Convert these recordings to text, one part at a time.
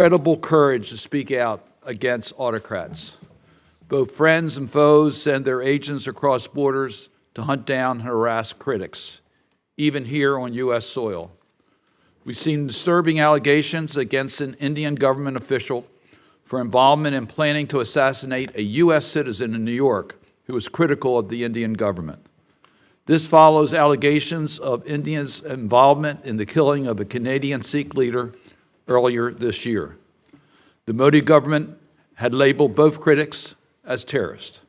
Incredible courage to speak out against autocrats. Both friends and foes send their agents across borders to hunt down and harass critics, even here on U.S. soil. We've seen disturbing allegations against an Indian government official for involvement in planning to assassinate a U.S. citizen in New York who was critical of the Indian government. This follows allegations of India's involvement in the killing of a Canadian Sikh leader earlier this year. The Modi government had labeled both critics as terrorists.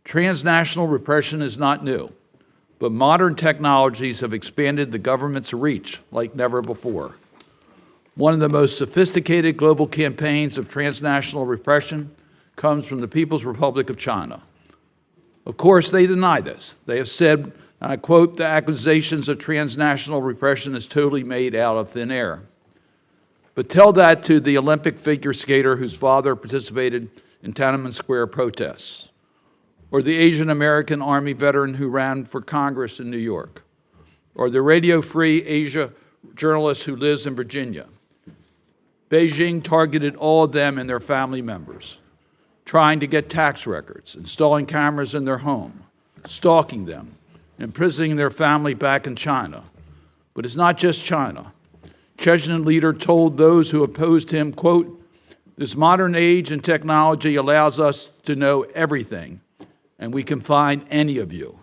Transnational repression is not new, but modern technologies have expanded the government's reach like never before. One of the most sophisticated global campaigns of transnational repression comes from the People's Republic of China. Of course, they deny this. They have said, and I quote, "The accusations of transnational repression is totally made out of thin air." But tell that to the Olympic figure skater whose father participated in Tiananmen Square protests, or the Asian American Army veteran who ran for Congress in New York, or the Radio Free Asia journalist who lives in Virginia. Beijing targeted all of them and their family members, trying to get tax records, installing cameras in their home, stalking them, imprisoning their family back in China. But it's not just China. Chechen leader told those who opposed him, quote, "This modern age and technology allows us to know everything, and we can find any of you."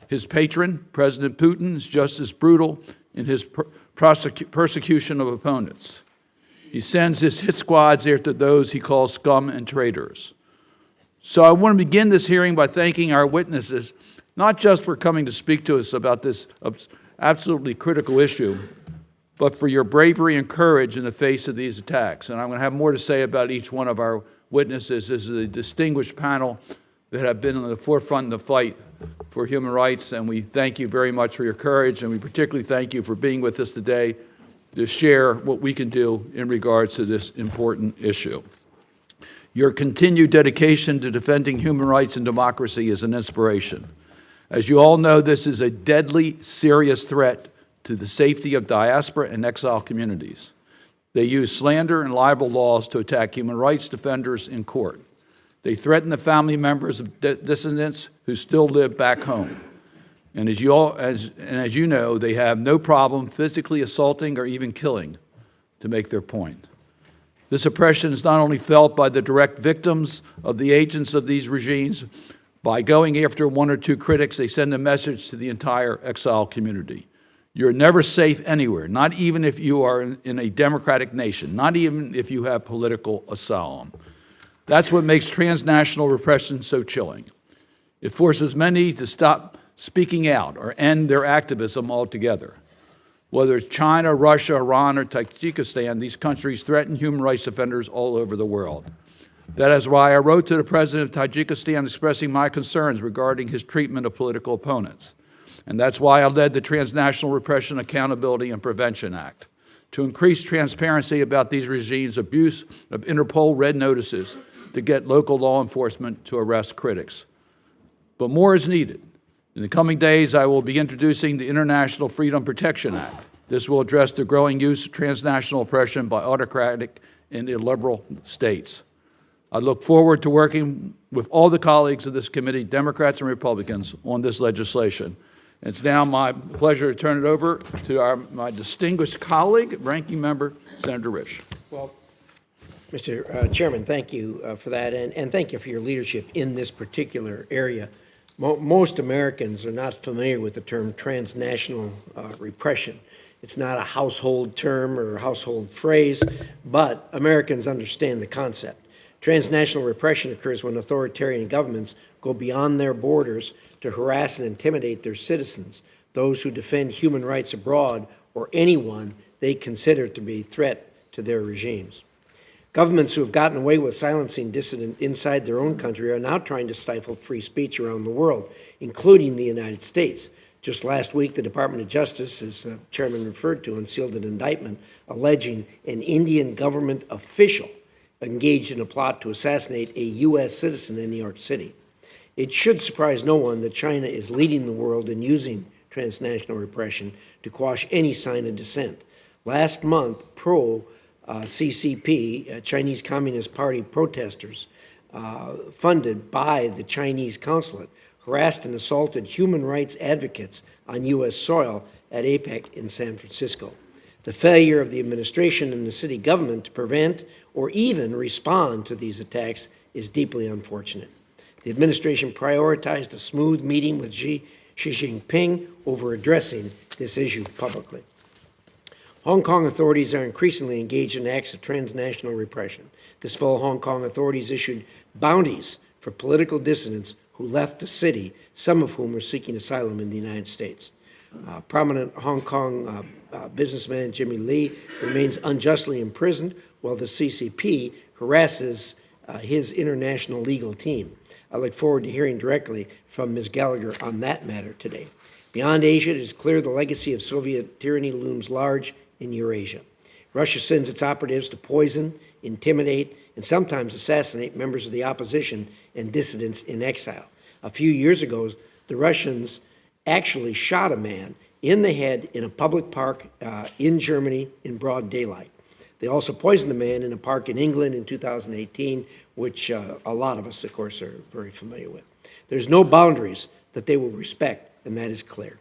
His patron, President Putin, is just as brutal in his persecution of opponents. He sends his hit squads after those he calls scum and traitors. So I want to begin this hearing by thanking our witnesses, not just for coming to speak to us about this absolutely critical issue, but for your bravery and courage in the face of these attacks. And I'm going to have more to say about each one of our witnesses. This is a distinguished panel that have been on the forefront of the fight for human rights, and we thank you very much for your courage, and we particularly thank you for being with us today to share what we can do in regards to this important issue. Your continued dedication to defending human rights and democracy is an inspiration. As you all know, this is a deadly, serious threat to the safety of diaspora and exile communities. They use slander and libel laws to attack human rights defenders in court. They threaten the family members of dissidents who still live back home. And as you know, they have no problem physically assaulting or even killing to make their point. This oppression is not only felt by the direct victims of the agents of these regimes. By going after one or two critics, they send a message to the entire exile community. You're never safe anywhere, not even if you are in a democratic nation, not even if you have political asylum. That's what makes transnational repression so chilling. It forces many to stop speaking out or end their activism altogether. Whether it's China, Russia, Iran, or Tajikistan, these countries threaten human rights defenders all over the world. That is why I wrote to the president of Tajikistan expressing my concerns regarding his treatment of political opponents. And that's why I led the Transnational Repression Accountability and Prevention Act, to increase transparency about these regimes' abuse of Interpol red notices to get local law enforcement to arrest critics. But more is needed. In the coming days, I will be introducing the International Freedom Protection Act. This will address the growing use of transnational oppression by autocratic and illiberal states. I look forward to working with all the colleagues of this committee, Democrats and Republicans, on this legislation. It's now my pleasure to turn it over to my distinguished colleague, Ranking Member Senator Risch. Well, Mr. Chairman, thank you for that, and thank you for your leadership in this particular area. Most Americans are not familiar with the term transnational repression. It's not a household term or a household phrase, but Americans understand the concept. Transnational repression occurs when authoritarian governments go beyond their borders to harass and intimidate their citizens, those who defend human rights abroad, or anyone they consider to be a threat to their regimes. Governments who have gotten away with silencing dissidents inside their own country are now trying to stifle free speech around the world, including the United States. Just last week, the Department of Justice, as the Chairman referred to, unsealed an indictment alleging an Indian government official engaged in a plot to assassinate a U.S. citizen in New York City. It should surprise no one that China is leading the world in using transnational repression to quash any sign of dissent. Last month, CCP, Chinese Communist Party protesters, funded by the Chinese consulate, harassed and assaulted human rights advocates on U.S. soil at APEC in San Francisco. The failure of the administration and the city government to prevent or even respond to these attacks is deeply unfortunate. The administration prioritized a smooth meeting with Xi Jinping over addressing this issue publicly. Hong Kong authorities are increasingly engaged in acts of transnational repression. This fall, Hong Kong authorities issued bounties for political dissidents who left the city, some of whom were seeking asylum in the United States. Prominent Hong Kong businessman Jimmy Lee remains unjustly imprisoned, while the CCP harasses his international legal team. I look forward to hearing directly from Ms. Gallagher on that matter today. Beyond Asia, it is clear the legacy of Soviet tyranny looms large in Eurasia. Russia sends its operatives to poison, intimidate, and sometimes assassinate members of the opposition and dissidents in exile. A few years ago, the Russians actually shot a man in the head in a public park in Germany in broad daylight. They also poisoned a man in a park in England in 2018, which a lot of us, of course, are very familiar with. There's no boundaries that they will respect, and that is clear.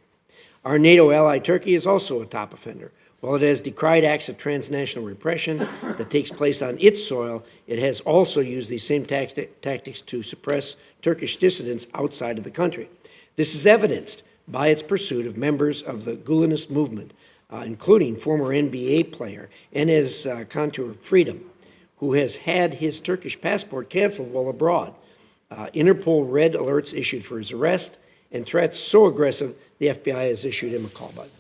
Our NATO ally, Turkey, is also a top offender. While it has decried acts of transnational repression that takes place on its soil, it has also used these same tactics to suppress Turkish dissidents outside of the country. This is evidenced by its pursuit of members of the Gulenist movement, including former NBA player Enes Kanter Freedom, who has had his Turkish passport canceled while abroad. Interpol red alerts issued for his arrest, and threats so aggressive the FBI has issued him a call button.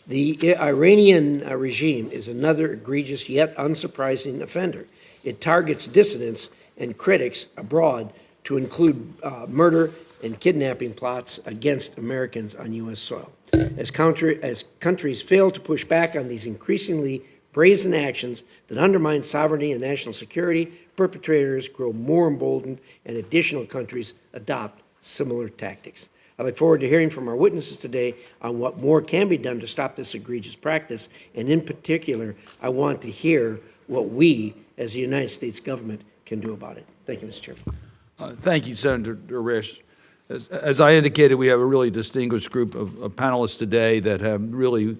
The Iranian regime is another egregious yet unsurprising offender. It targets dissidents and critics abroad to include murder and kidnapping plots against Americans on U.S. soil. As countries fail to push back on these increasingly brazen actions that undermine sovereignty and national security, perpetrators grow more emboldened and additional countries adopt similar tactics. I look forward to hearing from our witnesses today on what more can be done to stop this egregious practice, and in particular, I want to hear what we, as the United States government, can do about it. Thank you, Mr. Chairman. Thank you, Senator Risch. As I indicated, we have a really distinguished group of panelists today that have really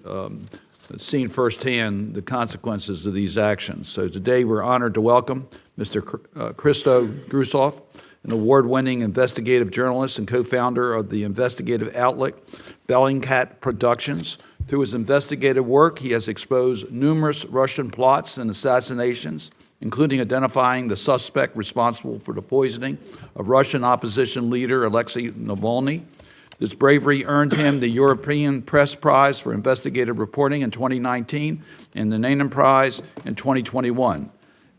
seen firsthand the consequences of these actions. So today we're honored to welcome Mr. Christo Grusoff, an award-winning investigative journalist and co-founder of the investigative outlet Bellingcat Productions. Through his investigative work, he has exposed numerous Russian plots and assassinations, including identifying the suspect responsible for the poisoning of Russian opposition leader Alexei Navalny. This bravery earned him the European Press Prize for Investigative Reporting in 2019 and the Nanan Prize in 2021.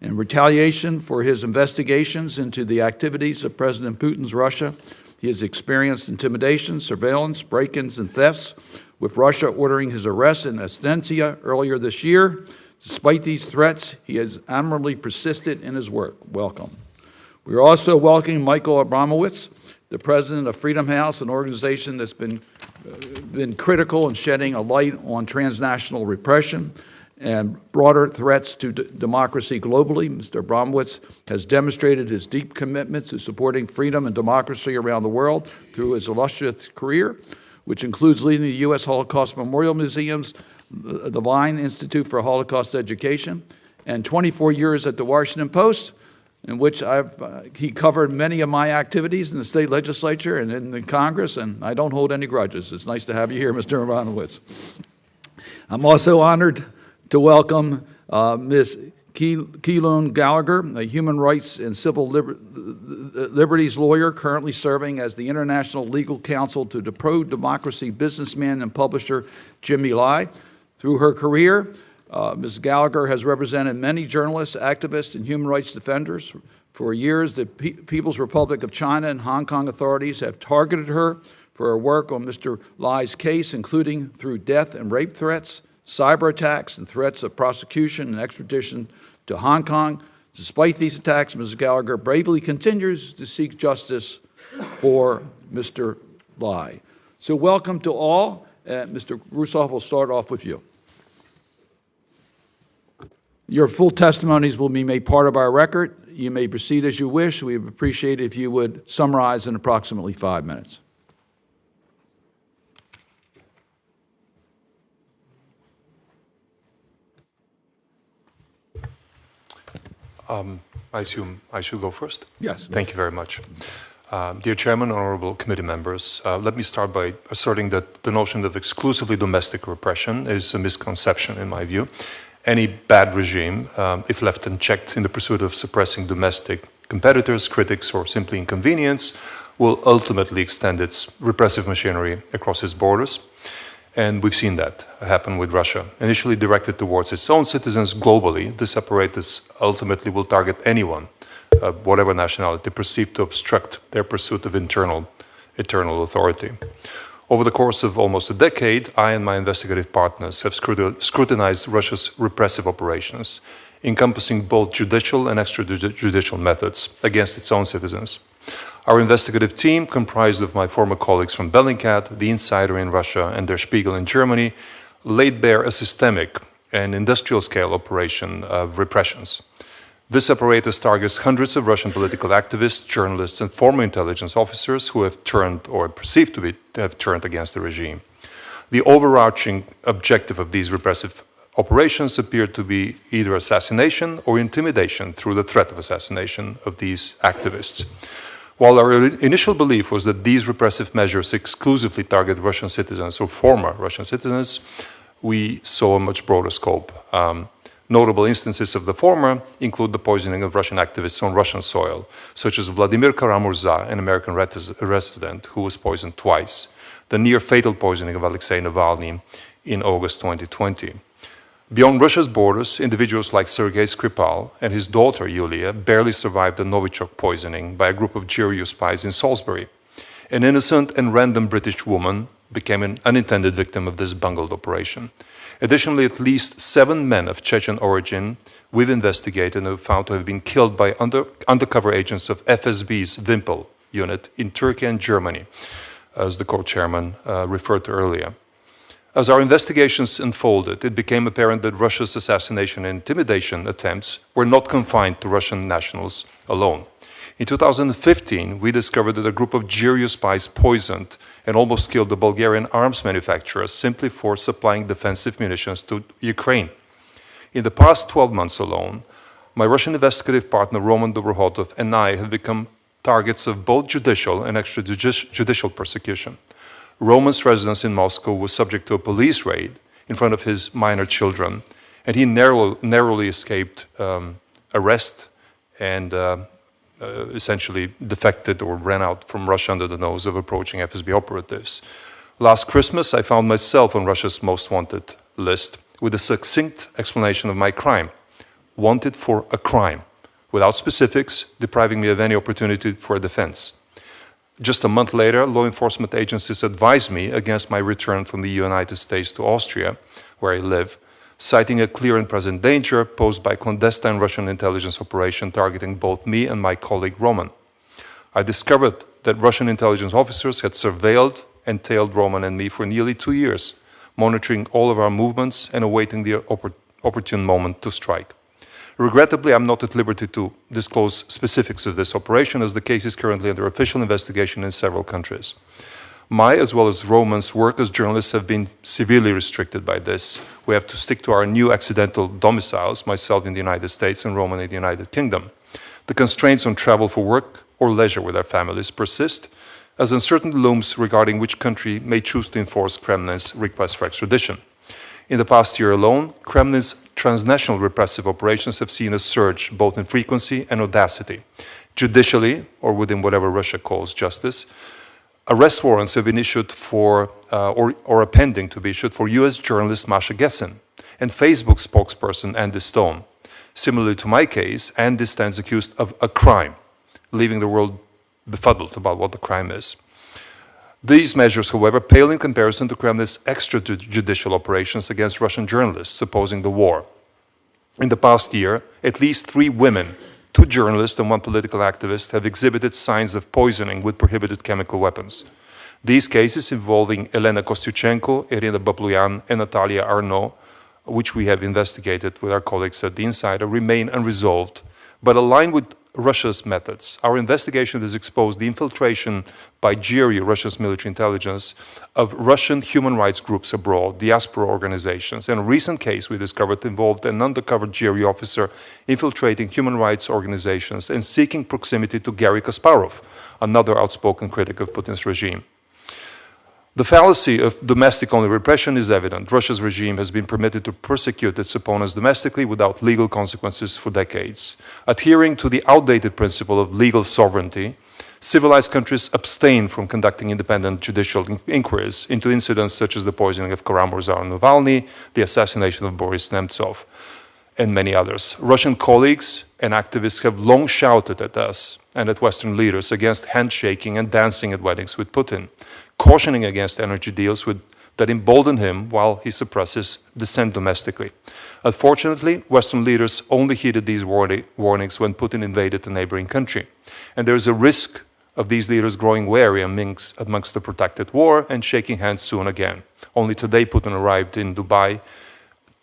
In retaliation for his investigations into the activities of President Putin's Russia, he has experienced intimidation, surveillance, break-ins, and thefts, with Russia ordering his arrest in Ostentia earlier this year. Despite these threats, he has admirably persisted in his work. Welcome. We are also welcoming Michael Abramowitz, the president of Freedom House, an organization that's been critical in shedding a light on transnational repression and broader threats to democracy globally. Mr. Abramowitz has demonstrated his deep commitment to supporting freedom and democracy around the world through his illustrious career, which includes leading the U.S. Holocaust Memorial Museum's the Vine Institute for Holocaust Education, and 24 years at the Washington Post, in which he covered many of my activities in the state legislature and in the Congress, and I don't hold any grudges. It's nice to have you here, Mr. Abramowitz. I'm also honored to welcome Ms. Keelune Gallagher, a human rights and civil liberties lawyer currently serving as the international legal counsel to the pro-democracy businessman and publisher Jimmy Lai. Through her career, Ms. Gallagher has represented many journalists, activists, and human rights defenders. For years, the People's Republic of China and Hong Kong authorities have targeted her for her work on Mr. Lai's case, including through death and rape threats, cyber attacks, and threats of prosecution and extradition to Hong Kong. Despite these attacks, Ms. Gallagher bravely continues to seek justice for Mr. Lai. So welcome to all. Mr. Grusoff, will start off with you. Your full testimonies will be made part of our record. You may proceed as you wish. We would appreciate it if you would summarize in approximately 5 minutes. I assume I should go first? Yes. Thank you very much. Dear Chairman, honorable committee members, let me start by asserting that the notion of exclusively domestic repression is a misconception in my view. Any bad regime, if left unchecked in the pursuit of suppressing domestic competitors, critics, or simply inconvenience, will ultimately extend its repressive machinery across its borders. And we've seen that happen with Russia. Initially directed towards its own citizens globally, this apparatus ultimately will target anyone, whatever nationality, perceived to obstruct their pursuit of eternal authority. Over the course of almost a decade, I and my investigative partners have scrutinized Russia's repressive operations, encompassing both judicial and extrajudicial methods against its own citizens. Our investigative team, comprised of my former colleagues from Bellingcat, The Insider in Russia, and Der Spiegel in Germany, laid bare a systemic and industrial-scale operation of repressions. This apparatus targets hundreds of Russian political activists, journalists, and former intelligence officers who have turned, or perceived to have turned, against the regime. The overarching objective of these repressive operations appeared to be either assassination or intimidation through the threat of assassination of these activists. While our initial belief was that these repressive measures exclusively target Russian citizens or former Russian citizens, we saw a much broader scope. Notable instances of the former include the poisoning of Russian activists on Russian soil, such as Vladimir Kara-Murza, an American resident who was poisoned twice, the near-fatal poisoning of Alexei Navalny in August 2020. Beyond Russia's borders, individuals like Sergei Skripal and his daughter Yulia barely survived the Novichok poisoning by a group of GRU spies in Salisbury. An innocent and random British woman became an unintended victim of this bungled operation. Additionally, at least 7 men of Chechen origin we've investigated and have found to have been killed by undercover agents of FSB's Wimpel unit in Turkey and Germany, as the co-chairman referred to earlier. As our investigations unfolded, it became apparent that Russia's assassination and intimidation attempts were not confined to Russian nationals alone. In 2015, we discovered that a group of GRU spies poisoned and almost killed a Bulgarian arms manufacturer simply for supplying defensive munitions to Ukraine. In the past 12 months alone, my Russian investigative partner Roman Dobrokhotov and I have become targets of both judicial and extrajudicial persecution. Roman's residence in Moscow was subject to a police raid in front of his minor children, and he narrowly escaped arrest and essentially defected or ran out from Russia under the nose of approaching FSB operatives. Last Christmas, I found myself on Russia's most wanted list with a succinct explanation of my crime. Wanted for a crime, without specifics, depriving me of any opportunity for a defense. Just a month later, law enforcement agencies advised me against my return from the United States to Austria, where I live, citing a clear and present danger posed by a clandestine Russian intelligence operation targeting both me and my colleague Roman. I discovered that Russian intelligence officers had surveilled and tailed Roman and me for nearly 2 years, monitoring all of our movements and awaiting the opportune moment to strike. Regrettably, I'm not at liberty to disclose specifics of this operation, as the case is currently under official investigation in several countries. My, as well as Roman's, work as journalists have been severely restricted by this. We have to stick to our new accidental domiciles, myself in the United States and Roman in the United Kingdom. The constraints on travel for work or leisure with our families persist, as uncertainty looms regarding which country may choose to enforce Kremlin's request for extradition. In the past year alone, Kremlin's transnational repressive operations have seen a surge both in frequency and audacity. Judicially, or within whatever Russia calls justice, arrest warrants have been issued for, or are pending to be issued for US journalist Masha Gessen and Facebook spokesperson Andy Stone. Similarly to my case, Andy stands accused of a crime, leaving the world befuddled about what the crime is. These measures, however, pale in comparison to Kremlin's extrajudicial operations against Russian journalists opposing the war. In the past year, at least 3 women, 2 journalists and 1 political activist have exhibited signs of poisoning with prohibited chemical weapons. These cases involving Elena Kostyuchenko, Irina Babluyan, and Natalia Arnaud which we have investigated with our colleagues at The Insider, remain unresolved, but aligned with Russia's methods. Our investigation has exposed the infiltration by GRU, Russia's military intelligence, of Russian human rights groups abroad, diaspora organizations. And a recent case we discovered involved an undercover GRU officer infiltrating human rights organizations and seeking proximity to Garry Kasparov, another outspoken critic of Putin's regime. The fallacy of domestic-only repression is evident. Russia's regime has been permitted to persecute its opponents domestically without legal consequences for decades. Adhering to the outdated principle of legal sovereignty, civilized countries abstain from conducting independent judicial inquiries into incidents such as the poisoning of Karamazov and Navalny, the assassination of Boris Nemtsov, and many others. Russian colleagues and activists have long shouted at us and at Western leaders against handshaking and dancing at weddings with Putin, cautioning against energy deals that embolden him while he suppresses dissent domestically. Unfortunately, Western leaders only heeded these warnings when Putin invaded a neighboring country. And there is a risk of these leaders growing wary amongst the protracted war and shaking hands soon again. Only today, Putin arrived in Dubai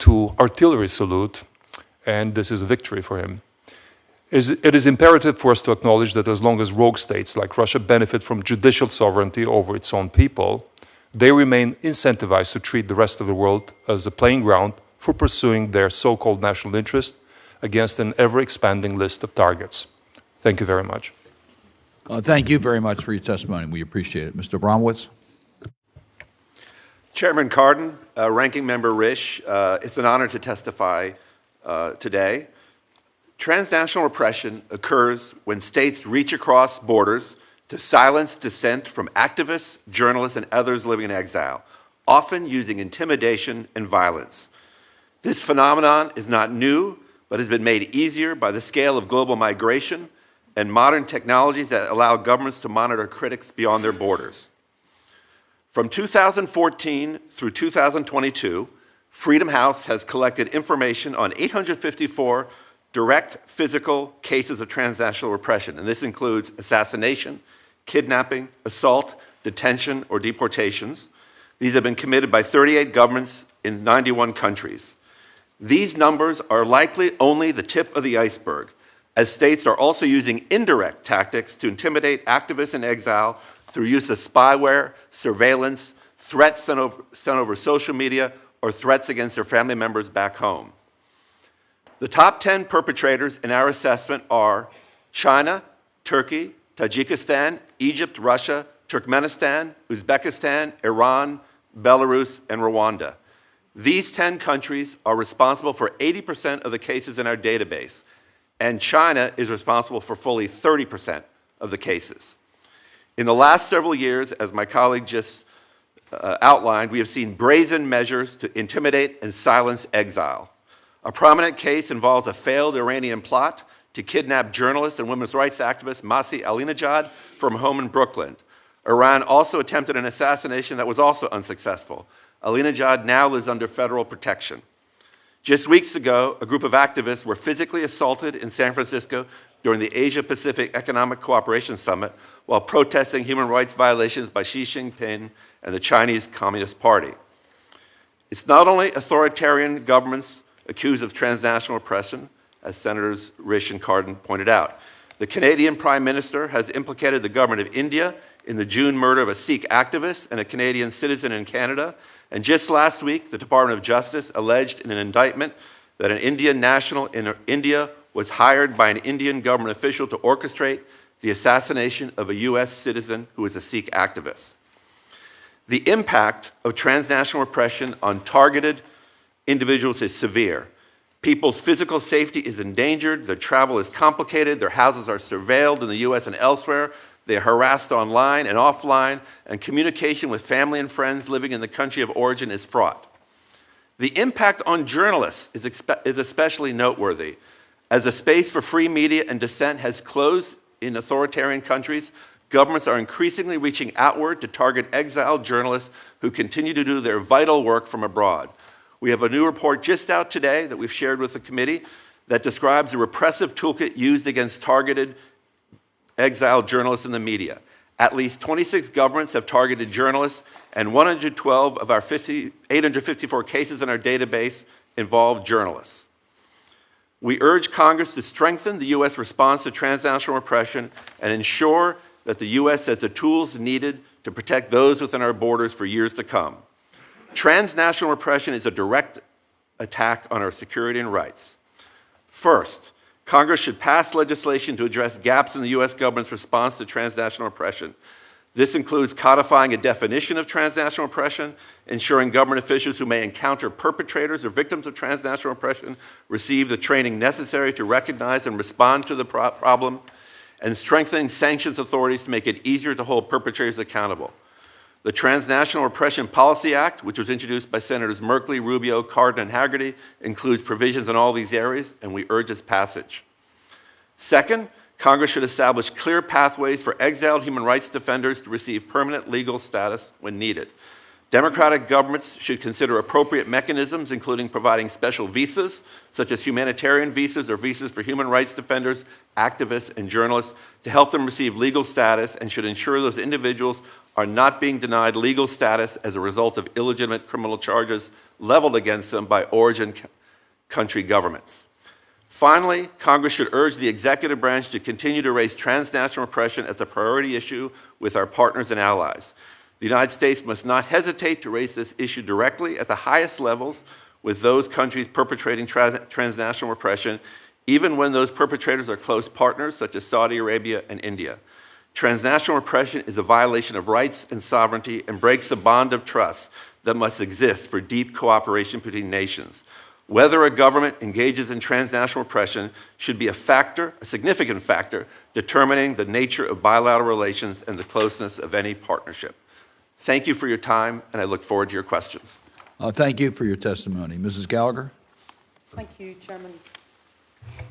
to artillery salute, and this is a victory for him. It is imperative for us to acknowledge that as long as rogue states like Russia benefit from judicial sovereignty over its own people, they remain incentivized to treat the rest of the world as a playing ground for pursuing their so-called national interest against an ever-expanding list of targets. Thank you very much. Thank you very much for your testimony. We appreciate it. Mr. Bromwitz? Chairman Cardin, Ranking Member Risch, it's an honor to testify today. Transnational repression occurs when states reach across borders to silence dissent from activists, journalists, and others living in exile, often using intimidation and violence. This phenomenon is not new, but has been made easier by the scale of global migration and modern technologies that allow governments to monitor critics beyond their borders. From 2014 through 2022, Freedom House has collected information on 854 direct physical cases of transnational repression, and this includes assassination, kidnapping, assault, detention, or deportations. These have been committed by 38 governments in 91 countries. These numbers are likely only the tip of the iceberg, as states are also using indirect tactics to intimidate activists in exile through use of spyware, surveillance, threats sent over social media, or threats against their family members back home. The top 10 perpetrators in our assessment are China, Turkey, Tajikistan, Egypt, Russia, Turkmenistan, Uzbekistan, Iran, Belarus, and Rwanda. These 10 countries are responsible for 80% of the cases in our database, and China is responsible for fully 30% of the cases. In the last several years, as my colleague just outlined, we have seen brazen measures to intimidate and silence exile. A prominent case involves a failed Iranian plot to kidnap journalist and women's rights activist Masih Alinejad from a home in Brooklyn. Iran also attempted an assassination that was also unsuccessful. Alinejad now lives under federal protection. Just weeks ago, a group of activists were physically assaulted in San Francisco during the Asia-Pacific Economic Cooperation Summit while protesting human rights violations by Xi Jinping and the Chinese Communist Party. It's not only authoritarian governments accused of transnational oppression, as Senators Risch and Cardin pointed out. The Canadian Prime Minister has implicated the government of India in the June murder of a Sikh activist and a Canadian citizen in Canada. And just last week, the Department of Justice alleged in an indictment that an Indian national in India was hired by an Indian government official to orchestrate the assassination of a U.S. citizen who was a Sikh activist. The impact of transnational repression on targeted individuals is severe. People's physical safety is endangered, their travel is complicated, their houses are surveilled in the US and elsewhere, they are harassed online and offline, and communication with family and friends living in the country of origin is fraught. The impact on journalists is especially noteworthy. As the space for free media and dissent has closed in authoritarian countries, governments are increasingly reaching outward to target exiled journalists who continue to do their vital work from abroad. We have a new report just out today that we've shared with the committee that describes the repressive toolkit used against targeted exiled journalists in the media. At least 26 governments have targeted journalists, and 112 of our 854 cases in our database involve journalists. We urge Congress to strengthen the U.S. response to transnational repression and ensure that the U.S. has the tools needed to protect those within our borders for years to come. Transnational repression is a direct attack on our security and rights. First, Congress should pass legislation to address gaps in the U.S. government's response to transnational repression. This includes codifying a definition of transnational oppression, ensuring government officials who may encounter perpetrators or victims of transnational oppression receive the training necessary to recognize and respond to the problem, and strengthening sanctions authorities to make it easier to hold perpetrators accountable. The Transnational Repression Policy Act, which was introduced by Senators Merkley, Rubio, Cardin, and Hagerty, includes provisions in all these areas, and we urge its passage. Second, Congress should establish clear pathways for exiled human rights defenders to receive permanent legal status when needed. Democratic governments should consider appropriate mechanisms, including providing special visas, such as humanitarian visas or visas for human rights defenders, activists, and journalists, to help them receive legal status, and should ensure those individuals are not being denied legal status as a result of illegitimate criminal charges leveled against them by origin country governments. Finally, Congress should urge the executive branch to continue to raise transnational repression as a priority issue with our partners and allies. The United States must not hesitate to raise this issue directly at the highest levels with those countries perpetrating transnational repression, even when those perpetrators are close partners such as Saudi Arabia and India. Transnational repression is a violation of rights and sovereignty and breaks the bond of trust that must exist for deep cooperation between nations. Whether a government engages in transnational repression should be a factor, a significant factor, determining the nature of bilateral relations and the closeness of any partnership. Thank you for your time, and I look forward to your questions. Thank you for your testimony. Mrs. Gallagher? Thank you, Chairman.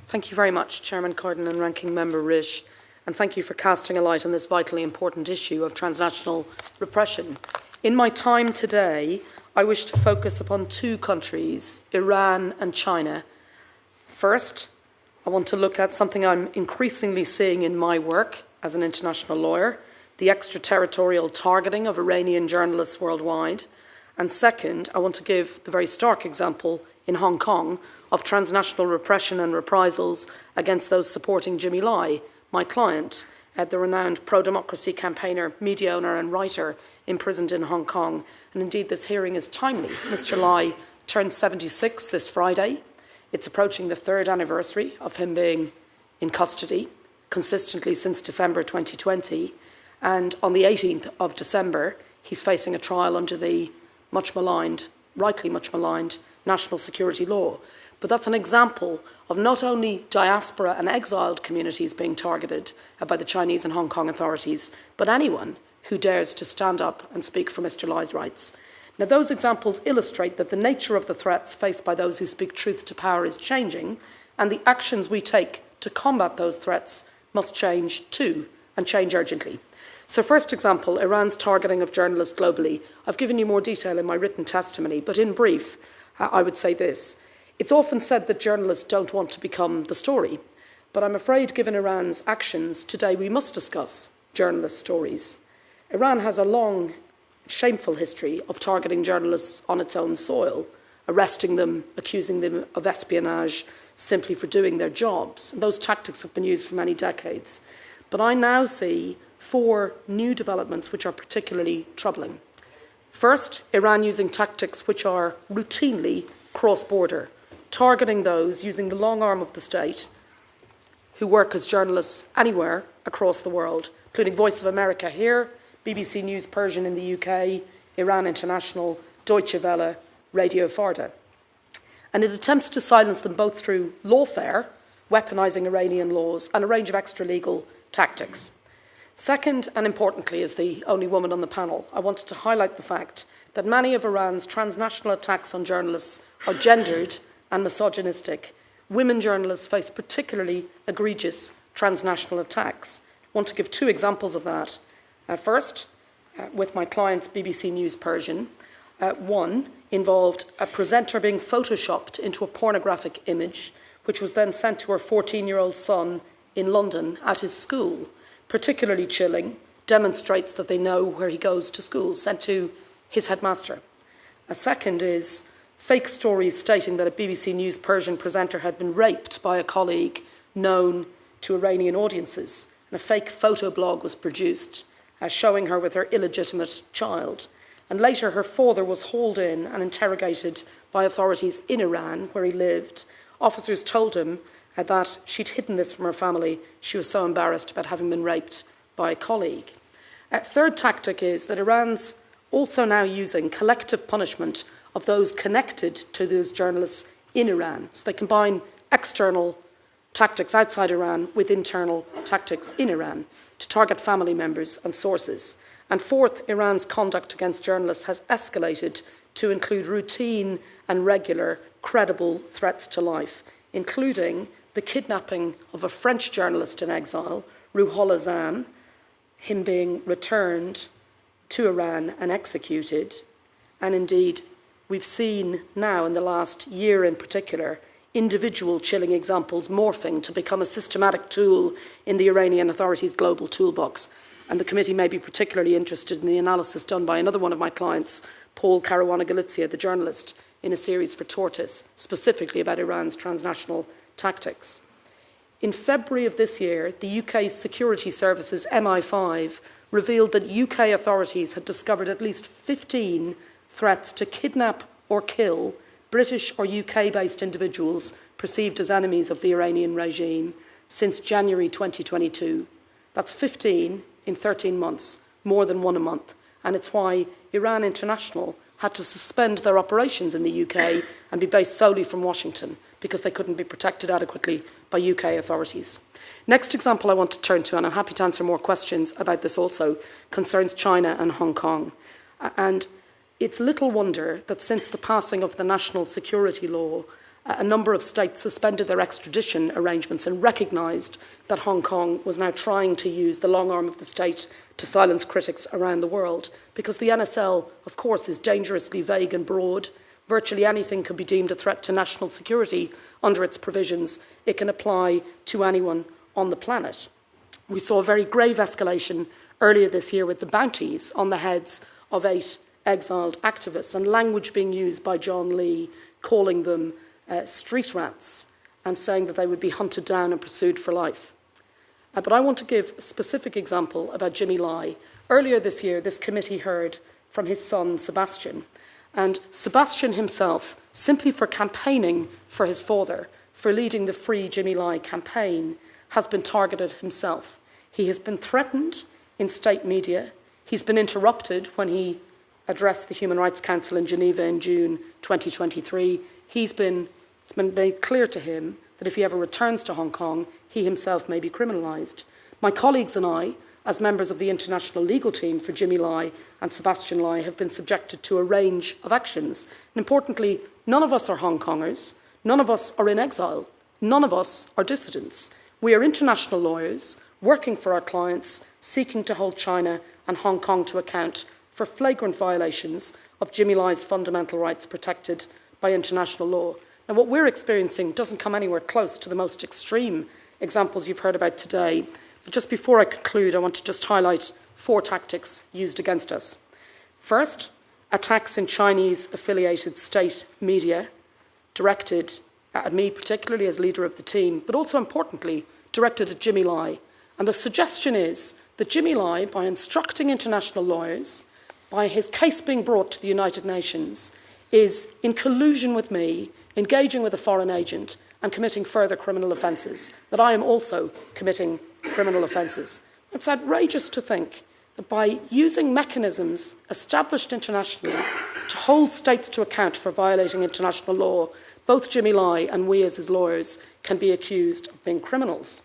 Thank you very much, Chairman Cardin and Ranking Member Risch, and thank you for casting a light on this vitally important issue of transnational repression. In my time today, I wish to focus upon two countries, Iran and China. First, I want to look at something I'm increasingly seeing in my work as an international lawyer, the extraterritorial targeting of Iranian journalists worldwide. And second, I want to give the very stark example in Hong Kong of transnational repression and reprisals against those supporting Jimmy Lai, my client, the renowned pro-democracy campaigner, media owner and writer imprisoned in Hong Kong. And indeed, this hearing is timely. Mr. Lai turned 76 this Friday. It's approaching the third anniversary of him being in custody, consistently since December 2020. And on the 18th of December, he's facing a trial under the much maligned, rightly much maligned, national security law. But that's an example of not only diaspora and exiled communities being targeted by the Chinese and Hong Kong authorities, but anyone who dares to stand up and speak for Mr. Lai's rights. Now, those examples illustrate that the nature of the threats faced by those who speak truth to power is changing, and the actions we take to combat those threats must change too, and change urgently. So, first example, Iran's targeting of journalists globally. I've given you more detail in my written testimony, but in brief, I would say this. It's often said that journalists don't want to become the story, but I'm afraid given Iran's actions today, we must discuss journalists' stories. Iran has a long, shameful history of targeting journalists on its own soil, arresting them, accusing them of espionage simply for doing their jobs. And those tactics have been used for many decades. But I now see 4 new developments which are particularly troubling. First, Iran using tactics which are routinely cross-border, targeting those using the long arm of the state who work as journalists anywhere across the world, including Voice of America here, BBC News Persian in the UK, Iran International, Deutsche Welle, Radio Farda. And it attempts to silence them both through lawfare, weaponising Iranian laws, and a range of extra-legal tactics. Second, and importantly, as the only woman on the panel, I wanted to highlight the fact that many of Iran's transnational attacks on journalists are gendered and misogynistic. Women journalists face particularly egregious transnational attacks. I want to give 2 examples of that. First, with my client's BBC News Persian, one involved a presenter being photoshopped into a pornographic image, which was then sent to her 14-year-old son in London at his school. Particularly chilling, demonstrates that they know where he goes to school, sent to his headmaster. A second is fake stories stating that a BBC News Persian presenter had been raped by a colleague known to Iranian audiences. And a fake photo blog was produced showing her with her illegitimate child. And later her father was hauled in and interrogated by authorities in Iran, where he lived. Officers told him that she'd hidden this from her family. She was so embarrassed about having been raped by a colleague. Third tactic is that Iran's also now using collective punishment of those connected to those journalists in Iran. So they combine external tactics outside Iran with internal tactics in Iran to target family members and sources. And fourth, Iran's conduct against journalists has escalated to include routine and regular credible threats to life, including the kidnapping of a French journalist in exile, Ruhollah Zan, him being returned to Iran and executed. And indeed, we've seen now in the last year in particular, individual chilling examples morphing to become a systematic tool in the Iranian authorities' global toolbox. And the committee may be particularly interested in the analysis done by another one of my clients, Paul Caruana-Galizia, the journalist, in a series for Tortoise, specifically about Iran's transnational tactics. In February of this year, the UK's security services, MI5, revealed that UK authorities had discovered at least 15 threats to kidnap or kill British or UK-based individuals perceived as enemies of the Iranian regime since January 2022. That's 15 in 13 months, more than one a month. And it's why Iran International had to suspend their operations in the UK and be based solely from Washington because they couldn't be protected adequately by UK authorities. Next example I want to turn to, and I'm happy to answer more questions about this also, concerns China and Hong Kong. And it's little wonder that since the passing of the national security law, a number of states suspended their extradition arrangements and recognised that Hong Kong was now trying to use the long arm of the state to silence critics around the world. Because the NSL, of course, is dangerously vague and broad. Virtually anything can be deemed a threat to national security under its provisions. It can apply to anyone on the planet. We saw a very grave escalation earlier this year with the bounties on the heads of 8 exiled activists and language being used by John Lee, calling them street rats and saying that they would be hunted down and pursued for life. But I want to give a specific example about Jimmy Lai. Earlier this year, this committee heard from his son, Sebastian. And Sebastian himself, simply for campaigning for his father, for leading the Free Jimmy Lai campaign, has been targeted himself. He has been threatened in state media. He's been interrupted when he addressed the Human Rights Council in Geneva in June 2023. It's been made clear to him that if he ever returns to Hong Kong, he himself may be criminalised. My colleagues and I, as members of the international legal team for Jimmy Lai and Sebastian Lai, have been subjected to a range of actions. And importantly, none of us are Hong Kongers, none of us are in exile, none of us are dissidents. We are international lawyers working for our clients, seeking to hold China and Hong Kong to account for flagrant violations of Jimmy Lai's fundamental rights protected by international law. Now, what we're experiencing doesn't come anywhere close to the most extreme examples you've heard about today. But just before I conclude, I want to just highlight 4 tactics used against us. First, attacks in Chinese-affiliated state media directed at me, particularly as leader of the team, but also importantly, directed at Jimmy Lai. And the suggestion is that Jimmy Lai, by instructing international lawyers, by his case being brought to the United Nations, is in collusion with me, engaging with a foreign agent and committing further criminal offences, that I am also committing criminal offences. It's outrageous to think that by using mechanisms established internationally to hold states to account for violating international law, both Jimmy Lai and we as his lawyers can be accused of being criminals.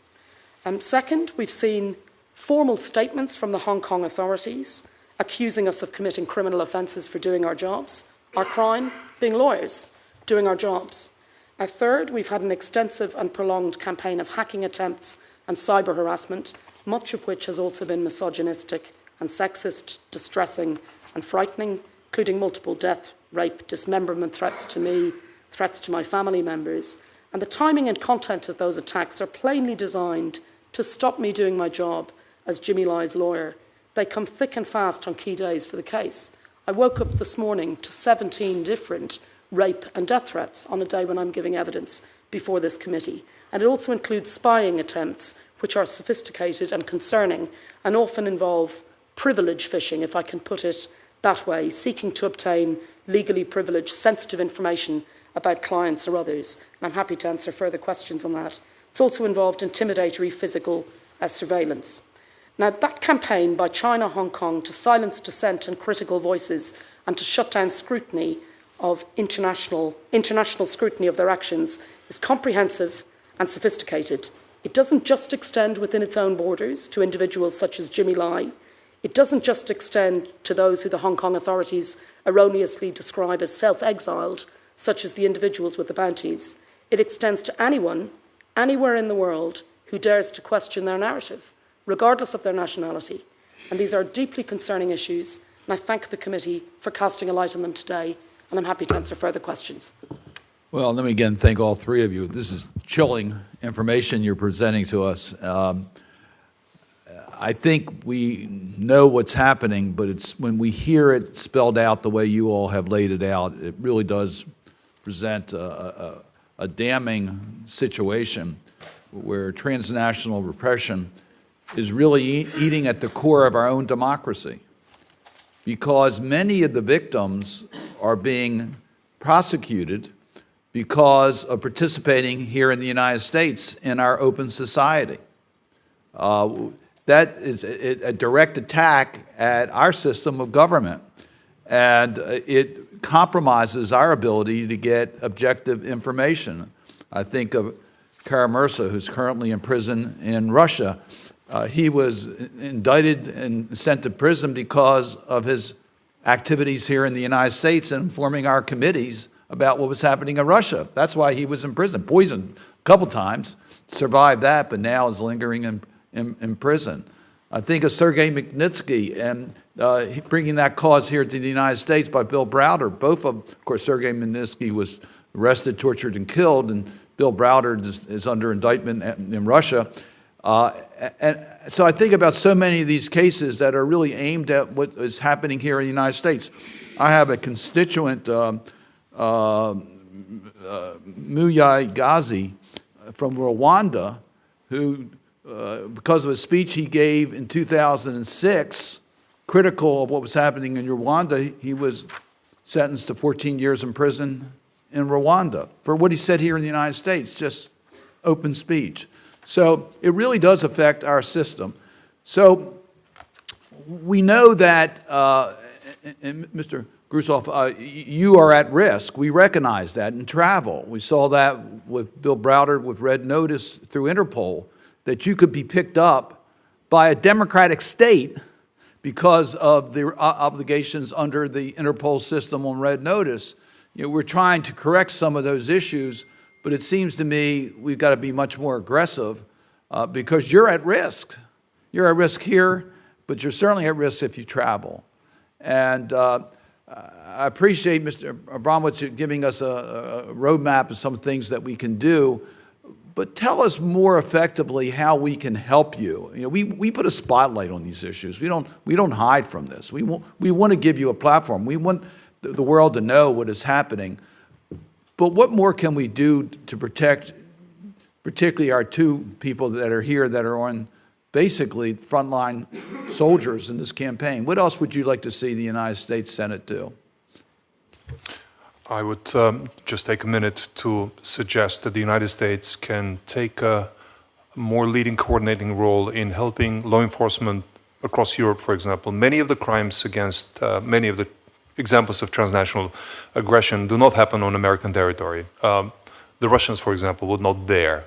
Second, we've seen formal statements from the Hong Kong authorities accusing us of committing criminal offences for doing our jobs. Our crime, being lawyers, doing our jobs. Third, we've had an extensive and prolonged campaign of hacking attempts and cyber harassment, much of which has also been misogynistic and sexist, distressing and frightening, including multiple death, rape, dismemberment threats to me, threats to my family members. And the timing and content of those attacks are plainly designed to stop me doing my job as Jimmy Lai's lawyer. They come thick and fast on key days for the case. I woke up this morning to 17 different rape and death threats on a day when I'm giving evidence before this committee. And it also includes spying attempts, which are sophisticated and concerning and often involve privilege fishing, if I can put it that way, seeking to obtain legally privileged, sensitive information about clients or others. And I'm happy to answer further questions on that. It's also involved intimidatory physical surveillance. Now, that campaign by China, Hong Kong to silence dissent and critical voices and to shut down scrutiny of international scrutiny of their actions is comprehensive and sophisticated. It doesn't just extend within its own borders to individuals such as Jimmy Lai. It doesn't just extend to those who the Hong Kong authorities erroneously describe as self-exiled, such as the individuals with the bounties. It extends to anyone, anywhere in the world, who dares to question their narrative, regardless of their nationality. And these are deeply concerning issues, and I thank the committee for casting a light on them today, and I'm happy to answer further questions. Well, let me again thank all three of you. This is chilling information you're presenting to us. I think we know what's happening, but it's when we hear it spelled out the way you all have laid it out, it really does present a damning situation where transnational repression is really eating at the core of our own democracy, because many of the victims are being prosecuted because of participating here in the United States in our open society. That is a direct attack at our system of government, and it compromises our ability to get objective information. I think of Kara-Murza, who's currently in prison in Russia. He was indicted and sent to prison because of his activities here in the United States and informing our committees about what was happening in Russia. That's why he was in prison, poisoned a couple times, survived that, but now is lingering in prison. I think of Sergei Magnitsky and bringing that cause here to the United States by Bill Browder. Both of course, Sergei Magnitsky was arrested, tortured, and killed, and Bill Browder is under indictment in Russia. And so I think about so many of these cases that are really aimed at what is happening here in the United States. I have a constituent, Muyai Gazi from Rwanda, who, because of a speech he gave in 2006, critical of what was happening in Rwanda, he was sentenced to 14 years in prison in Rwanda for what he said here in the United States, just open speech. So it really does affect our system. So we know that, and Mr. Grusoff, you are at risk. We recognize that in travel. We saw that with Bill Browder with Red Notice through Interpol, that you could be picked up by a democratic state because of the obligations under the Interpol system on Red Notice. You know, we're trying to correct some of those issues, but it seems to me we've got to be much more aggressive because you're at risk. You're at risk here, but you're certainly at risk if you travel. And I appreciate Mr. Abramowitz giving us a roadmap of some things that we can do, but tell us more effectively how we can help you. You know, we put a spotlight on these issues. We don't hide from this. We want to give you a platform. We want the world to know what is happening. But what more can we do to protect, particularly our two people that are here that are on basically frontline soldiers in this campaign? What else would you like to see the United States Senate do? I would just take a minute to suggest that the United States can take a more leading coordinating role in helping law enforcement across Europe, for example. Many of the crimes against many of the examples of transnational aggression do not happen on American territory. The Russians, for example, would not dare,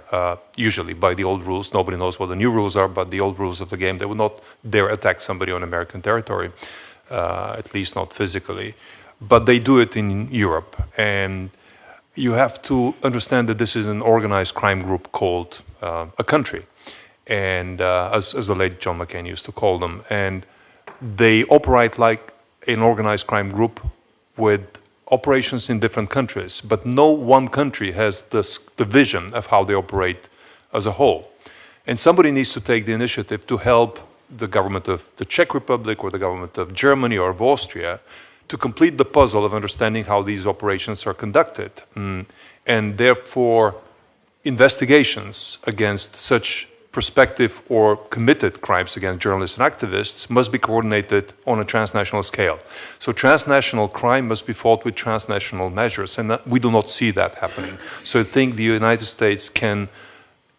usually by the old rules, nobody knows what the new rules are, but the old rules of the game, they would not dare attack somebody on American territory, at least not physically. But they do it in Europe. And you have to understand that this is an organized crime group called a country, and as the late John McCain used to call them. And they operate like an organized crime group with operations in different countries, but no one country has the vision of how they operate as a whole. And somebody needs to take the initiative to help the government of the Czech Republic or the government of Germany or of Austria to complete the puzzle of understanding how these operations are conducted. And therefore, investigations against such prospective or committed crimes against journalists and activists must be coordinated on a transnational scale. So transnational crime must be fought with transnational measures, and we do not see that happening. So I think the United States can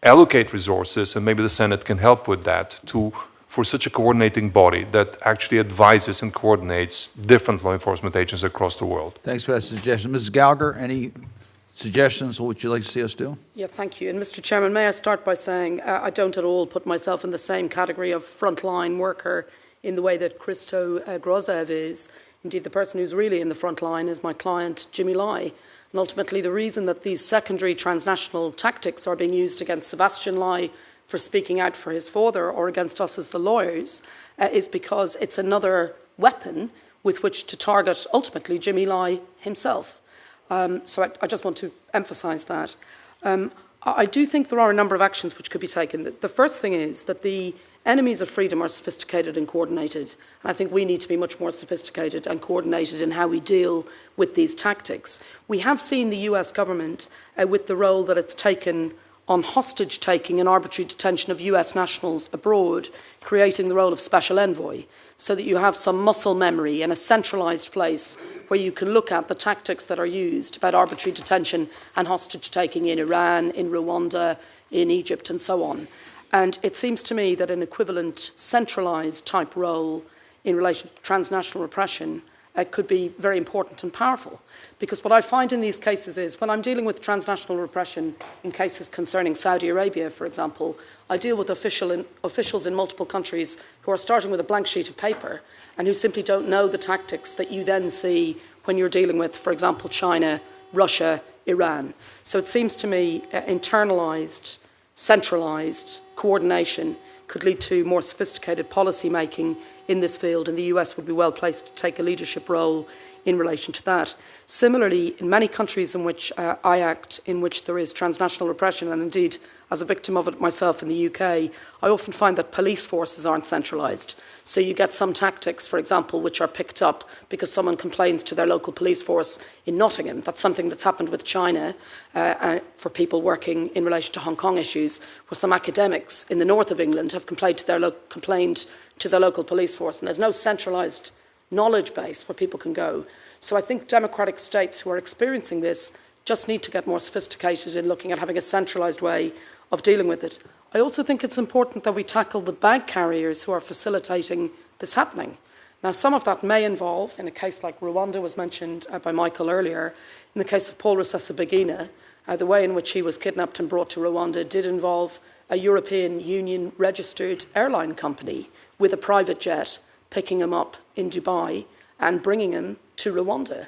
allocate resources, and maybe the Senate can help with that, for such a coordinating body that actually advises and coordinates different law enforcement agencies across the world. Thanks for that suggestion. Mrs. Gallagher, any suggestions on what you'd like to see us do? Yeah, thank you. And Mr. Chairman, may I start by saying I don't at all put myself in the same category of frontline worker in the way that Christo Grozev is. Indeed, the person who's really in the front line is my client, Jimmy Lai. And ultimately, the reason that these secondary transnational tactics are being used against Sebastian Lai for speaking out for his father or against us as the lawyers is because it's another weapon with which to target, ultimately, Jimmy Lai himself. So I just want to emphasise that. I do think there are a number of actions which could be taken. The first thing is that the enemies of freedom are sophisticated and coordinated. And I think we need to be much more sophisticated and coordinated in how we deal with these tactics. We have seen the US government with the role that it's taken on hostage-taking and arbitrary detention of US nationals abroad, creating the role of special envoy, so that you have some muscle memory in a centralised place where you can look at the tactics that are used about arbitrary detention and hostage-taking in Iran, in Rwanda, in Egypt, and so on. And it seems to me that an equivalent centralised type role in relation to transnational repression could be very important and powerful. Because what I find in these cases is when I'm dealing with transnational repression in cases concerning Saudi Arabia, for example, I deal with officials in multiple countries who are starting with a blank sheet of paper and who simply don't know the tactics that you then see when you're dealing with, for example, China, Russia, Iran. So it seems to me internalised, centralised coordination could lead to more sophisticated policy making in this field, and the US would be well placed to take a leadership role in relation to that. Similarly, in many countries in which I act, in which there is transnational repression, and indeed as a victim of it myself in the UK, I often find that police forces aren't centralised. So you get some tactics, for example, which are picked up because someone complains to their local police force in Nottingham. That's something that's happened with China for people working in relation to Hong Kong issues, where some academics in the north of England have complained to their local police force, and there's no centralised knowledge base where people can go. So I think democratic states who are experiencing this just need to get more sophisticated in looking at having a centralised way of dealing with it. I also think it's important that we tackle the bag carriers who are facilitating this happening. Now, some of that may involve, in a case like Rwanda was mentioned by Michael earlier, in the case of Paul Rusesabagina, the way in which he was kidnapped and brought to Rwanda did involve a European Union registered airline company with a private jet picking him up in Dubai and bringing him to Rwanda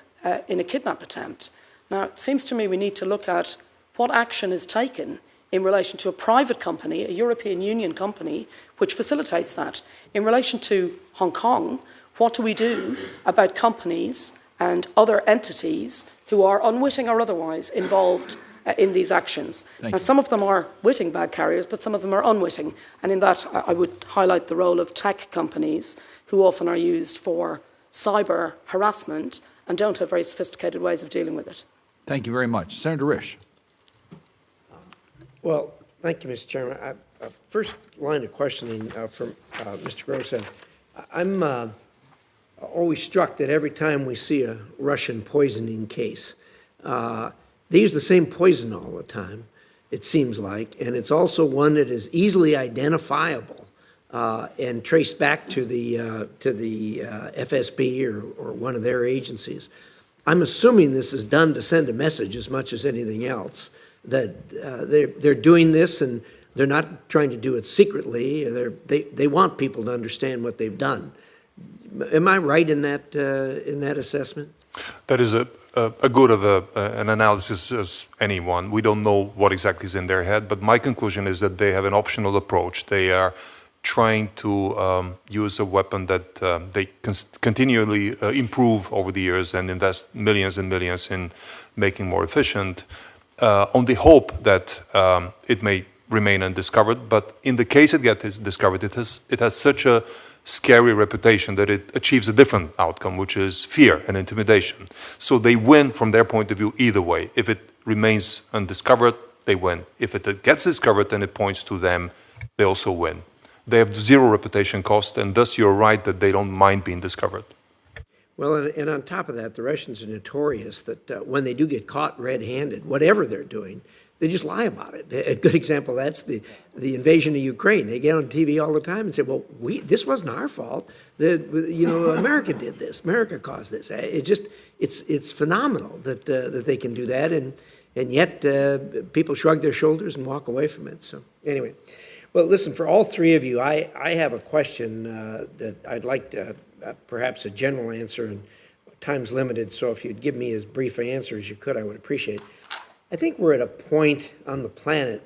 in a kidnap attempt. Now, it seems to me we need to look at what action is taken in relation to a private company, a European Union company, which facilitates that. In relation to Hong Kong, what do we do about companies and other entities who are unwitting or otherwise involved in these actions? Now, some of them are witting bag carriers, but some of them are unwitting. And in that, I would highlight the role of tech companies who often are used for cyber harassment and don't have very sophisticated ways of dealing with it. Thank you very much. Senator Risch. Well, thank you, Mr. Chairman. First line of questioning from Mr. Grosev. I'm always struck that every time we see a Russian poisoning case, they use the same poison all the time, it seems like, and it's also one that is easily identifiable and traced back to the FSB or one of their agencies. I'm assuming this is done to send a message as much as anything else, that they're doing this and they're not trying to do it secretly. They want people to understand what they've done. Am I right in that assessment? That is a good of an analysis as anyone. We don't know what exactly is in their head, but my conclusion is that they have an optional approach. They are trying to use a weapon that they continually improve over the years and invest millions and millions in making more efficient, on the hope that it may remain undiscovered, but in the case it gets discovered, it has such a scary reputation that it achieves a different outcome, which is fear and intimidation. So they win from their point of view either way. If it remains undiscovered, they win. If it gets discovered and it points to them, they also win. They have zero reputation cost, and thus you're right that they don't mind being discovered. Well, and on top of that, the Russians are notorious that when they do get caught red-handed, whatever they're doing, they just lie about it. A good example of that's the invasion of Ukraine. They get on TV all the time and say, well, this wasn't our fault. America did this. America caused this. It's phenomenal that they can do that, and yet people shrug their shoulders and walk away from it. So anyway, well, listen, for all three of you, I have a question that I'd like to, perhaps a general answer, and time's limited, so if you'd give me as brief an answer as you could, I would appreciate it. I think we're at a point on the planet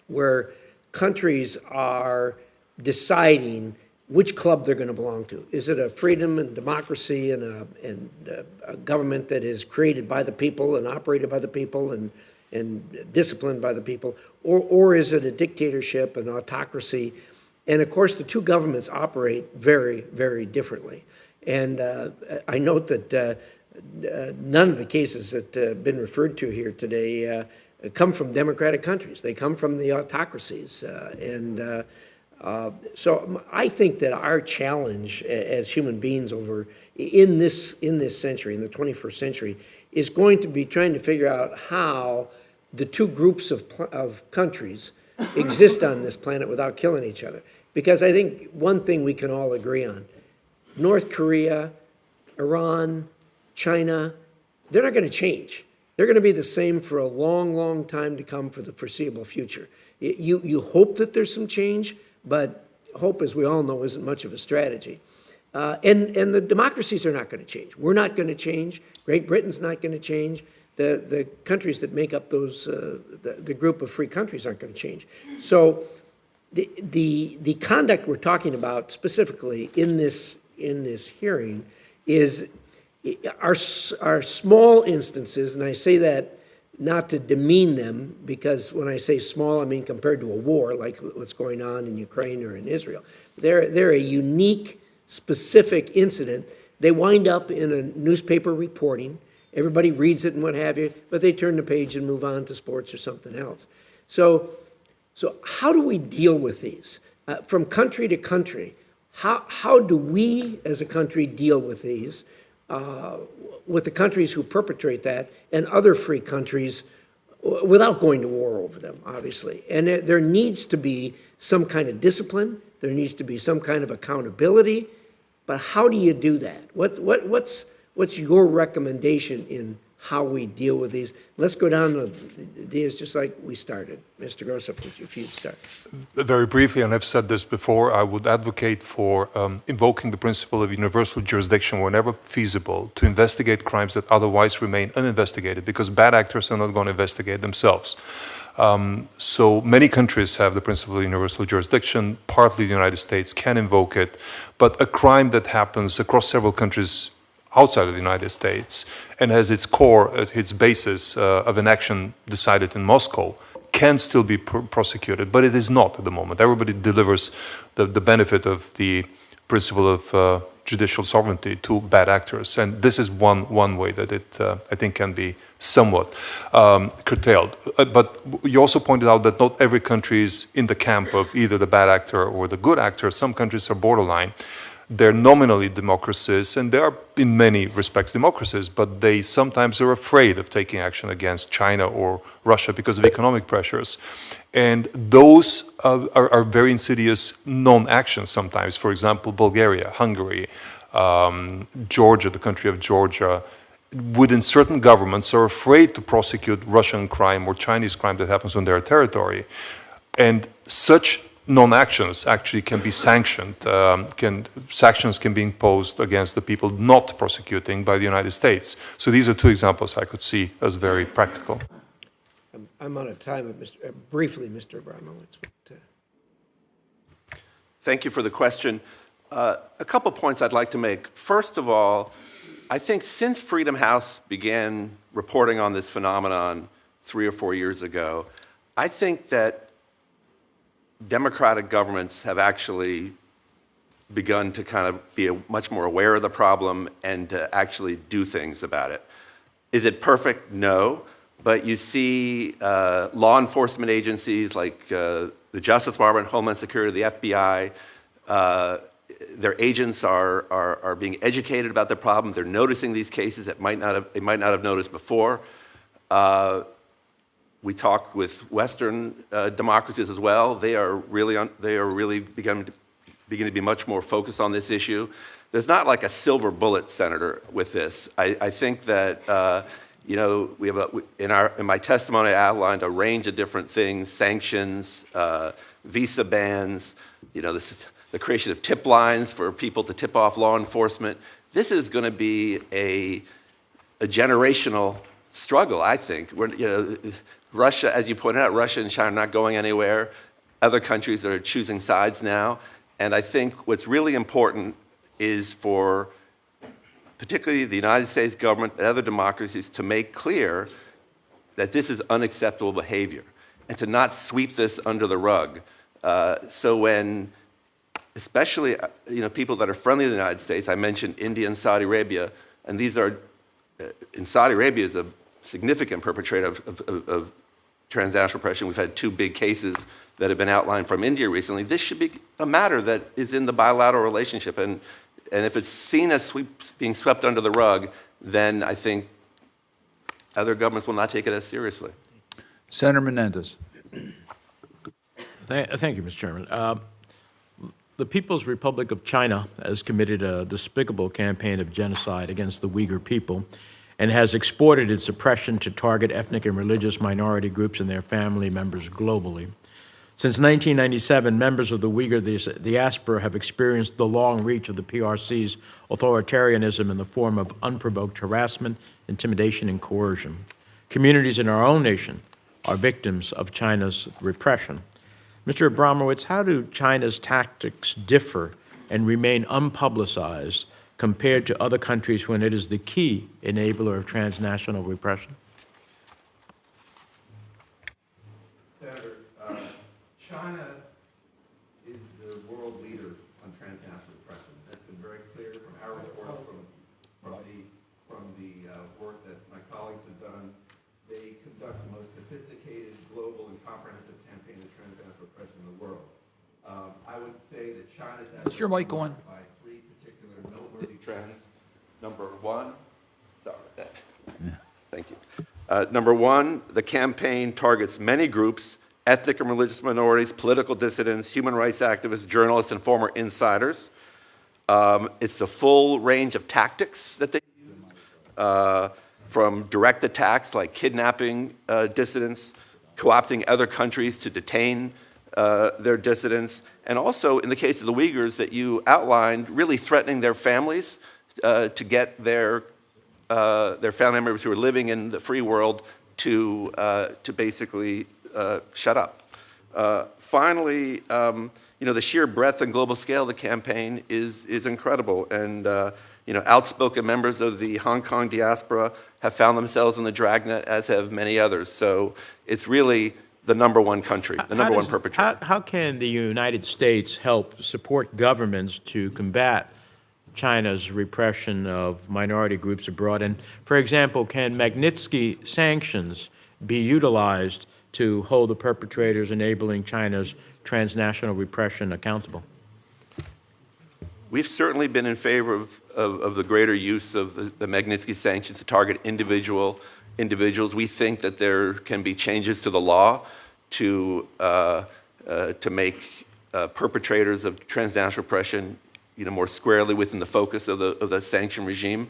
where countries are deciding which club they're going to belong to. Is it a freedom and democracy and a government that is created by the people and operated by the people and disciplined by the people, or is it a dictatorship, an autocracy? And of course, the two governments operate very, very differently. And I note that none of the cases that have been referred to here today come from democratic countries. They come from the autocracies. So I think that our challenge as human beings in this century, in the 21st century, is going to be trying to figure out how the two groups of countries exist on this planet without killing each other. Because I think one thing we can all agree on, North Korea, Iran, China, they're not going to change. They're going to be the same for a long, long time to come for the foreseeable future. You hope that there's some change, but hope, as we all know, isn't much of a strategy. And the democracies are not going to change. We're not going to change. Great Britain's not going to change. The countries that make up those the group of free countries aren't going to change. So the conduct we're talking about specifically in this hearing are small instances, and I say that not to demean them, because when I say small, I mean compared to a war like what's going on in Ukraine or in Israel. They're a unique, specific incident. They wind up in a newspaper reporting. Everybody reads it and what have you, but they turn the page and move on to sports or something else. So how do we deal with these? From country to country, how do we as a country deal with these, with the countries who perpetrate that and other free countries without going to war over them, obviously? And there needs to be some kind of discipline. There needs to be some kind of accountability. But how do you do that? What's your recommendation in how we deal with these? Let's go down the ideas just like we started. Mr. Gross, if you'd start. Very briefly, and I've said this before, I would advocate for invoking the principle of universal jurisdiction whenever feasible to investigate crimes that otherwise remain uninvestigated, because bad actors are not going to investigate themselves. So many countries have the principle of universal jurisdiction. Partly the United States can invoke it, but a crime that happens across several countries outside of the United States and has its core, its basis of an action decided in Moscow can still be prosecuted, but it is not at the moment. Everybody delivers the benefit of the principle of judicial sovereignty to bad actors, and this is one way that it, I think, can be somewhat curtailed. But you also pointed out that not every country is in the camp of either the bad actor or the good actor. Some countries are borderline. They're nominally democracies, and they are in many respects democracies, but they sometimes are afraid of taking action against China or Russia because of economic pressures. And those are very insidious non-actions sometimes. For example, Bulgaria, Hungary, Georgia, the country of Georgia, within certain governments are afraid to prosecute Russian crime or Chinese crime that happens on their territory. And such non-actions actually can be sanctioned. Sanctions can be imposed against the people not prosecuting by the United States. So these are two examples I could see as very practical. I'm out of time, but briefly, Mr. Abramowitz. Thank you for the question. A couple points I'd like to make. First of all, I think since Freedom House began reporting on this phenomenon 3 or 4 years ago, I think that democratic governments have actually begun to kind of be much more aware of the problem and to actually do things about it. Is it perfect? No. But you see law enforcement agencies like the Justice Department, Homeland Security, the FBI, their agents are being educated about the problem. They're noticing these cases that they might not have noticed before. We talk with Western democracies as well. They are really beginning to be much more focused on this issue. There's not like a silver bullet, Senator, with this. I think that you know, we have in my testimony I outlined a range of different things: sanctions, visa bans, you know, the creation of tip lines for people to tip off law enforcement. This is going to be a generational struggle, I think. You know, Russia, as you pointed out, Russia and China are not going anywhere. Other countries are choosing sides now. And I think what's really important is for particularly the United States government and other democracies to make clear that this is unacceptable behavior and to not sweep this under the rug. So when, especially you know, people that are friendly to the United States, I mentioned India and Saudi Arabia, and these are, in Saudi Arabia is a significant perpetrator of transnational repression. We've had 2 big cases that have been outlined from India recently. This should be a matter that is in the bilateral relationship, and if it's seen as being swept under the rug, then I think other governments will not take it as seriously. Senator Menendez. Thank you, Mr. Chairman. The People's Republic of China has committed a despicable campaign of genocide against the Uyghur people and has exported its oppression to target ethnic and religious minority groups and their family members globally. Since 1997, members of the Uyghur diaspora have experienced the long reach of the PRC's authoritarianism in the form of unprovoked harassment, intimidation, and coercion. Communities in our own nation are victims of China's repression. Mr. Abramowitz, how do China's tactics differ and remain unpublicized compared to other countries when it is the key enabler of transnational repression? Senator, China is the world leader on transnational repression. That's been very clear from our reports, from the work that my colleagues have done. They conduct the most sophisticated, global, and comprehensive campaign of transnational repression in the world. I would say that China's efforts Is your mic on? by 3 particular noteworthy trends. Number one, sorry about that. Yeah. Thank you. Number one, the campaign targets many groups: ethnic and religious minorities, political dissidents, human rights activists, journalists, and former insiders. It's the full range of tactics that they use, from direct attacks like kidnapping dissidents, co-opting other countries to detain their dissidents, and also, in the case of the Uyghurs that you outlined, really threatening their families to get their family members who are living in the free world to basically shut up. Finally, you know, the sheer breadth and global scale of the campaign is incredible, and you know, outspoken members of the Hong Kong diaspora have found themselves in the dragnet, as have many others. So it's really the #1 country, the #1 perpetrator. How can the United States help support governments to combat China's repression of minority groups abroad? And, for example, can Magnitsky sanctions be utilized to hold the perpetrators enabling China's transnational repression accountable? We've certainly been in favor of the greater use of the Magnitsky sanctions to target individuals. We think that there can be changes to the law to make perpetrators of transnational repression, you know, more squarely within the focus of the sanction regime.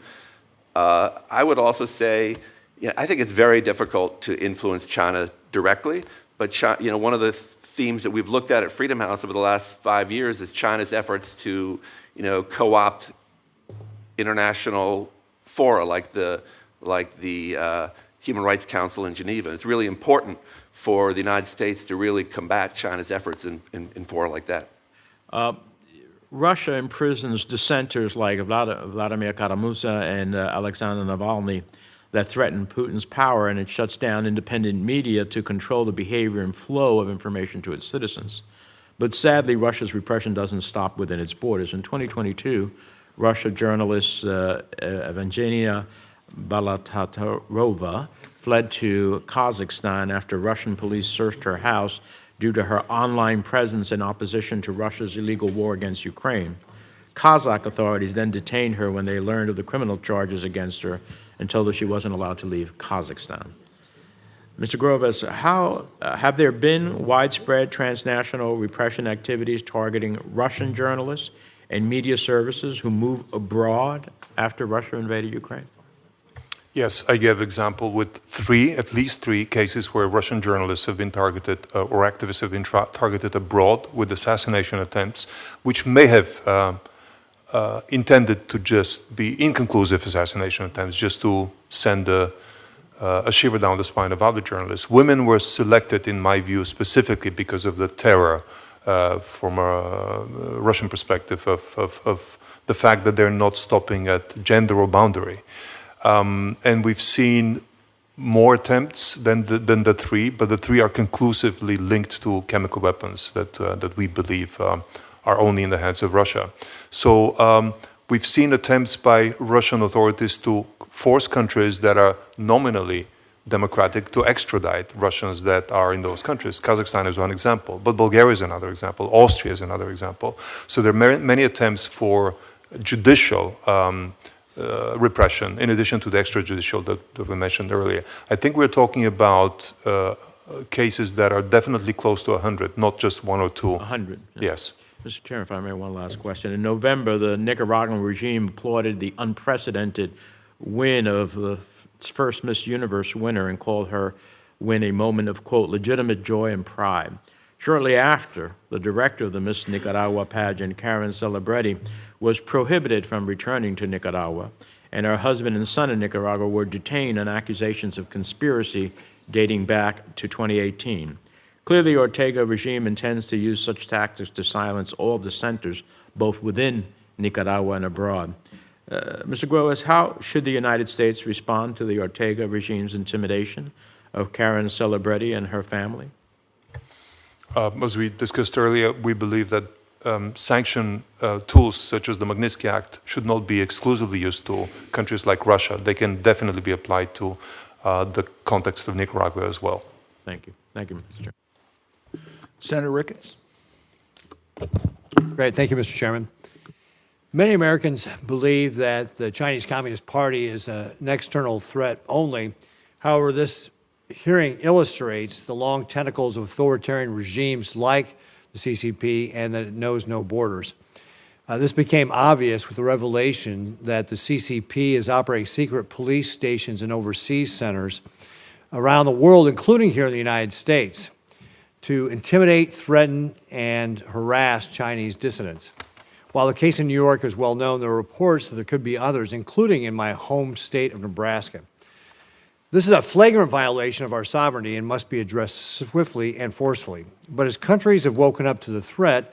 I would also say, you know, I think it's very difficult to influence China directly, but you know, one of the themes that we've looked at Freedom House over the last 5 years is China's efforts to, you know, co-opt international fora like the Human Rights Council in Geneva. It's really important for the United States to really combat China's efforts in fora like that. Russia imprisons dissenters like Vladimir Kara-Murza and Alexander Navalny that threaten Putin's power, and it shuts down independent media to control the behavior and flow of information to its citizens. But sadly, Russia's repression doesn't stop within its borders. In 2022, Russia journalist Evgenia Balatarova fled to Kazakhstan after Russian police searched her house due to her online presence in opposition to Russia's illegal war against Ukraine. Kazakh authorities then detained her when they learned of the criminal charges against her and told her she wasn't allowed to leave Kazakhstan. Mr. Groves, have there been widespread transnational repression activities targeting Russian journalists and media services who move abroad after Russia invaded Ukraine? Yes, I gave example with at least three cases where Russian journalists have been targeted or activists have been targeted abroad with assassination attempts, which may have intended to just be inconclusive assassination attempts, just to send a shiver down the spine of other journalists. Women were selected, in my view, specifically because of the terror from a Russian perspective of the fact that they're not stopping at gender or boundary. And we've seen more attempts than the three, but the three are conclusively linked to chemical weapons that we believe are only in the hands of Russia. So we've seen attempts by Russian authorities to force countries that are nominally democratic to extradite Russians that are in those countries. Kazakhstan is one example, but Bulgaria is another example. Austria is another example. So there are many attempts for judicial repression, in addition to the extrajudicial that we mentioned earlier. I think we're talking about cases that are definitely close to 100, not just one or two. 100. Yeah. Yes. Mr. Chair, if I may, one last question. In November, the Nicaraguan regime applauded the unprecedented win of the first Miss Universe winner and called her win a moment of, quote, legitimate joy and pride. Shortly after, the director of the Miss Nicaragua pageant, Karen Celebretti, was prohibited from returning to Nicaragua, and her husband and son in Nicaragua were detained on accusations of conspiracy dating back to 2018. Clearly, the Ortega regime intends to use such tactics to silence all dissenters, both within Nicaragua and abroad. Mr. Groves, how should the United States respond to the Ortega regime's intimidation of Karen Celebretti and her family? As we discussed earlier, we believe that sanction tools such as the Magnitsky Act should not be exclusively used to countries like Russia. They can definitely be applied to the context of Nicaragua as well. Thank you. Thank you, Mr. Chair. Senator Ricketts. Great. Thank you, Mr. Chairman. Many Americans believe that the Chinese Communist Party is an external threat only. However, this hearing illustrates the long tentacles of authoritarian regimes like the CCP and that it knows no borders. This became obvious with the revelation that the CCP is operating secret police stations in overseas centers around the world, including here in the United States, to intimidate, threaten, and harass Chinese dissidents. While the case in New York is well known, there are reports that there could be others, including in my home state of Nebraska. This is a flagrant violation of our sovereignty and must be addressed swiftly and forcefully. But as countries have woken up to the threat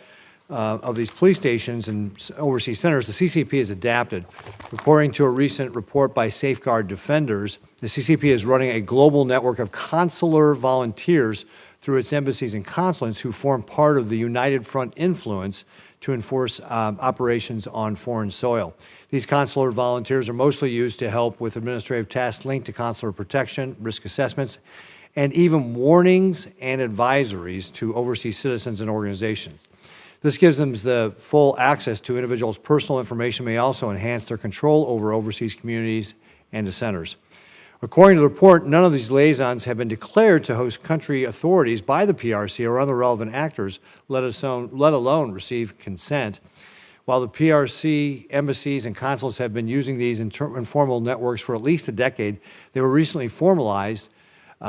of these police stations and overseas centers, the CCP has adapted. According to a recent report by Safeguard Defenders, the CCP is running a global network of consular volunteers through its embassies and consulates who form part of the United Front influence to enforce operations on foreign soil. These consular volunteers are mostly used to help with administrative tasks linked to consular protection, risk assessments, and even warnings and advisories to overseas citizens and organizations. This gives them the full access to individuals' personal information, may also enhance their control over overseas communities and dissenters. According to the report, none of these liaisons have been declared to host country authorities by the PRC or other relevant actors, let alone receive consent. While the PRC embassies and consulates have been using these informal networks for at least a decade, they were recently formalized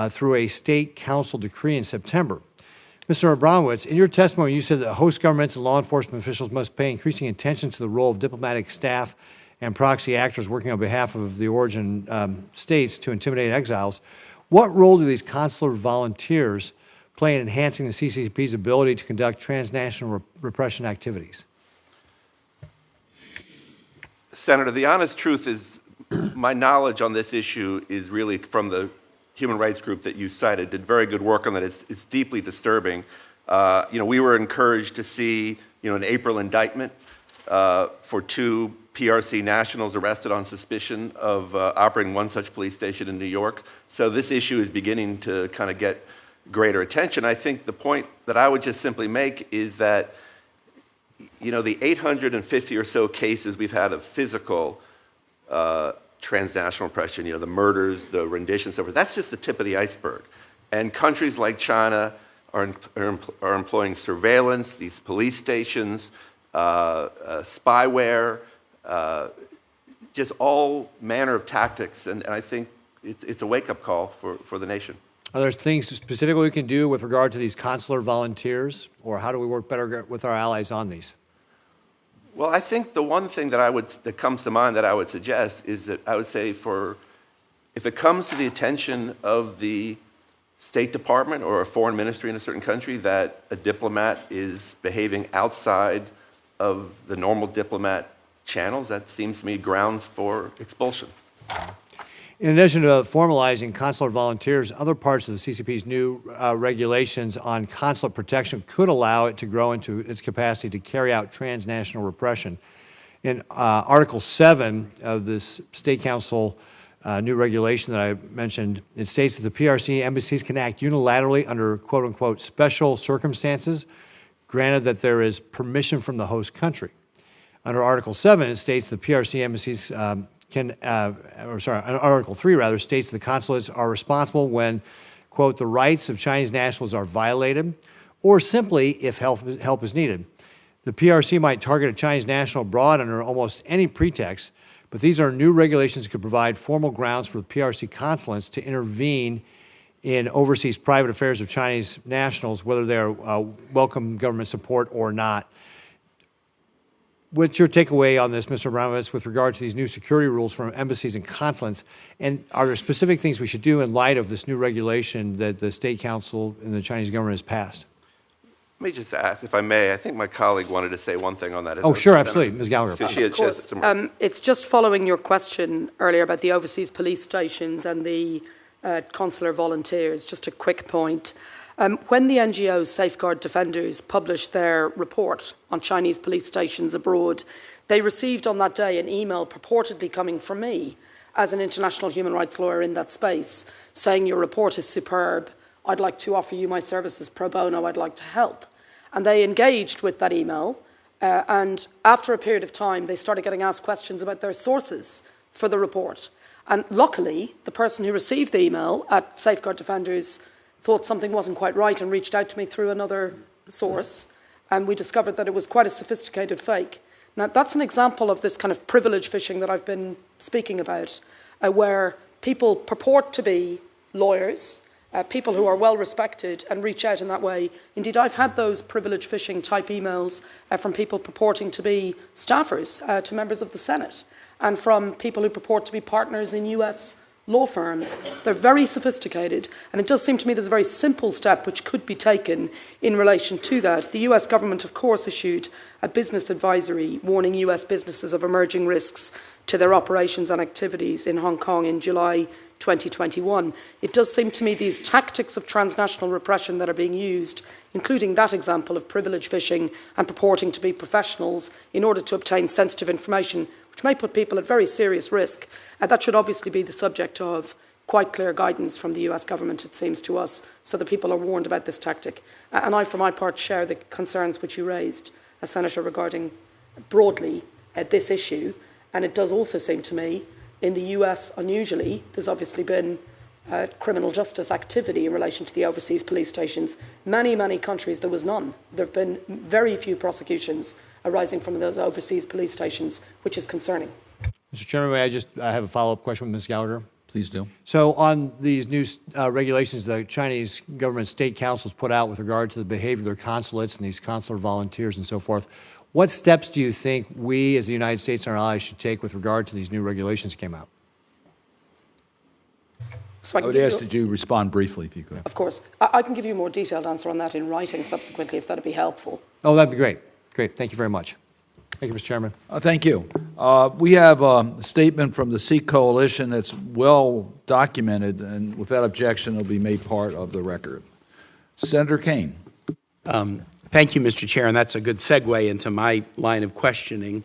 through a state council decree in September. Mr. Abramowitz, in your testimony, you said that host governments and law enforcement officials must pay increasing attention to the role of diplomatic staff and proxy actors working on behalf of the origin states to intimidate exiles. What role do these consular volunteers play in enhancing the CCP's ability to conduct transnational repression activities? Senator, the honest truth is my knowledge on this issue is really from the human rights group that you cited, did very good work on that. It's deeply disturbing. We were encouraged to see, an April indictment for 2 PRC nationals arrested on suspicion of operating one such police station in New York. So this issue is beginning to kind of get greater attention. I think the point that I would just simply make is that, the 850 or so cases we've had of physical transnational oppression, the murders, the renditions, so forth, that's just the tip of the iceberg. And countries like China are employing surveillance, these police stations, spyware, just all manner of tactics. And I think it's a wake-up call for the nation. Are there things specifically we can do with regard to these consular volunteers, or how do we work better with our allies on these? Well, I think the one thing that comes to mind that I would suggest is that I would say if it comes to the attention of the State Department or a foreign ministry in a certain country that a diplomat is behaving outside of the normal diplomat channels, that seems to me grounds for expulsion. In addition to formalizing consular volunteers, other parts of the CCP's new regulations on consular protection could allow it to grow into its capacity to carry out transnational repression. In Article 7 of this State Council new regulation that I mentioned, it states that the PRC embassies can act unilaterally under quote-unquote special circumstances, granted that there is permission from the host country. Under Article 7, it states the PRC embassies Article 3 rather states the consulates are responsible when, quote, the rights of Chinese nationals are violated, or simply if help is needed. The PRC might target a Chinese national abroad under almost any pretext, but these are new regulations that could provide formal grounds for the PRC consulates to intervene in overseas private affairs of Chinese nationals, whether they are welcome government support or not. What's your takeaway on this, Mr. Abramovich, with regard to these new security rules from embassies and consulates? And are there specific things we should do in light of this new regulation that the State Council and the Chinese government has passed? Let me just ask, if I may, I think my colleague wanted to say one thing on that. Oh, sure, absolutely. Ms. Gallagher. Because she had just some... It's just following your question earlier about the overseas police stations and the consular volunteers. Just a quick point. When the NGO Safeguard Defenders published their report on Chinese police stations abroad, they received on that day an email purportedly coming from me as an international human rights lawyer in that space, saying your report is superb, I'd like to offer you my services pro bono, I'd like to help. And they engaged with that email, and after a period of time, they started getting asked questions about their sources for the report. And luckily, the person who received the email at Safeguard Defenders thought something wasn't quite right and reached out to me through another source, and we discovered that it was quite a sophisticated fake. Now, that's an example of this kind of privilege fishing that I've been speaking about, where people purport to be lawyers, people who are well respected, and reach out in that way. Indeed, I've had those privilege fishing type emails from people purporting to be staffers to members of the Senate, and from people who purport to be partners in US law firms. They're very sophisticated, and it does seem to me there's a very simple step which could be taken in relation to that. The US government, of course, issued a business advisory warning US businesses of emerging risks to their operations and activities in Hong Kong in July 2021. It does seem to me these tactics of transnational repression that are being used, including that example of privilege fishing and purporting to be professionals in order to obtain sensitive information, which may put people at very serious risk, that should obviously be the subject of quite clear guidance from the US government, it seems to us, so that people are warned about this tactic. And I, for my part, share the concerns which you raised, Senator, regarding broadly this issue. And it does also seem to me, in the US, unusually, there's obviously been criminal justice activity in relation to the overseas police stations. Many, many countries, there was none. There have been very few prosecutions arising from those overseas police stations, which is concerning. Mr. Chairman, may I have a follow-up question with Ms. Gallagher? Please do. So on these new regulations the Chinese government state councils put out with regard to the behavior of their consulates and these consular volunteers and so forth, what steps do you think we as the United States and our allies should take with regard to these new regulations that came out? So I would ask that you respond briefly, if you could. Of course. I can give you a more detailed answer on that in writing subsequently, if that would be helpful. Oh, that'd be great. Great. Thank you very much. Thank you, Mr. Chairman. Thank you. We have a statement from the Sikh Coalition that's well documented, and without objection, it'll be made part of the record. Senator Kane. Thank you, Mr. Chair, and that's a good segue into my line of questioning.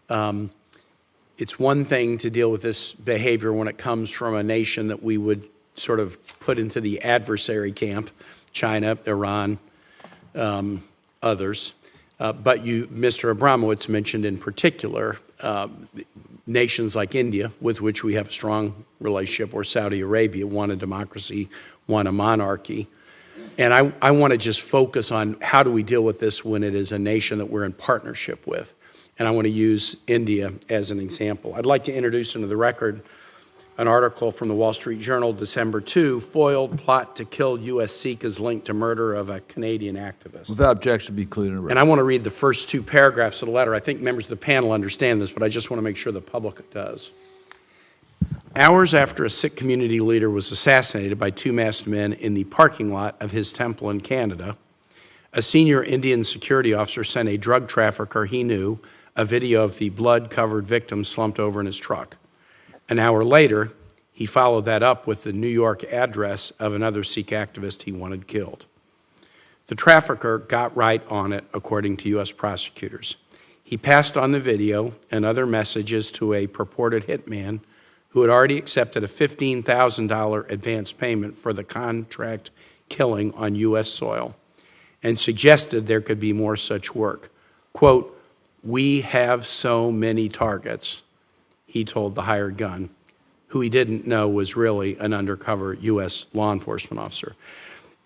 It's one thing to deal with this behavior when it comes from a nation that we would sort of put into the adversary camp, China, Iran, others. But you, Mr. Abramowitz, mentioned in particular nations like India, with which we have a strong relationship, or Saudi Arabia, one a democracy, one a monarchy. And I want to just focus on how do we deal with this when it is a nation that we're in partnership with. And I want to use India as an example. I'd like to introduce into the record an article from the Wall Street Journal, December 2, foiled plot to kill U.S. Sikh is linked to murder of a Canadian activist. Without objection, be included in the record. And I want to read the first two paragraphs of the letter. I think members of the panel understand this, but I just want to make sure the public does. Hours after a Sikh community leader was assassinated by two masked men in the parking lot of his temple in Canada, a senior Indian security officer sent a drug trafficker he knew a video of the blood-covered victim slumped over in his truck. An hour later, he followed that up with the New York address of another Sikh activist he wanted killed. The trafficker got right on it, according to U.S. prosecutors. He passed on the video and other messages to a purported hitman who had already accepted a $15,000 advance payment for the contract killing on U.S. soil and suggested there could be more such work. Quote, "We have so many targets," he told the hired gun, who he didn't know was really an undercover U.S. law enforcement officer.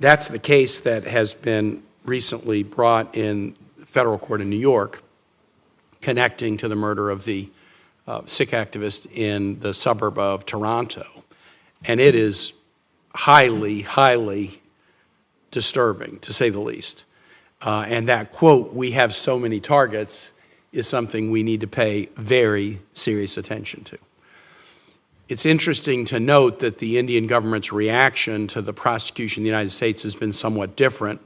That's the case that has been recently brought in federal court in New York, connecting to the murder of the Sikh activist in the suburb of Toronto. And it is highly, highly disturbing, to say the least. And that quote, "we have so many targets," is something we need to pay very serious attention to. It's interesting to note that the Indian government's reaction to the prosecution in the United States has been somewhat different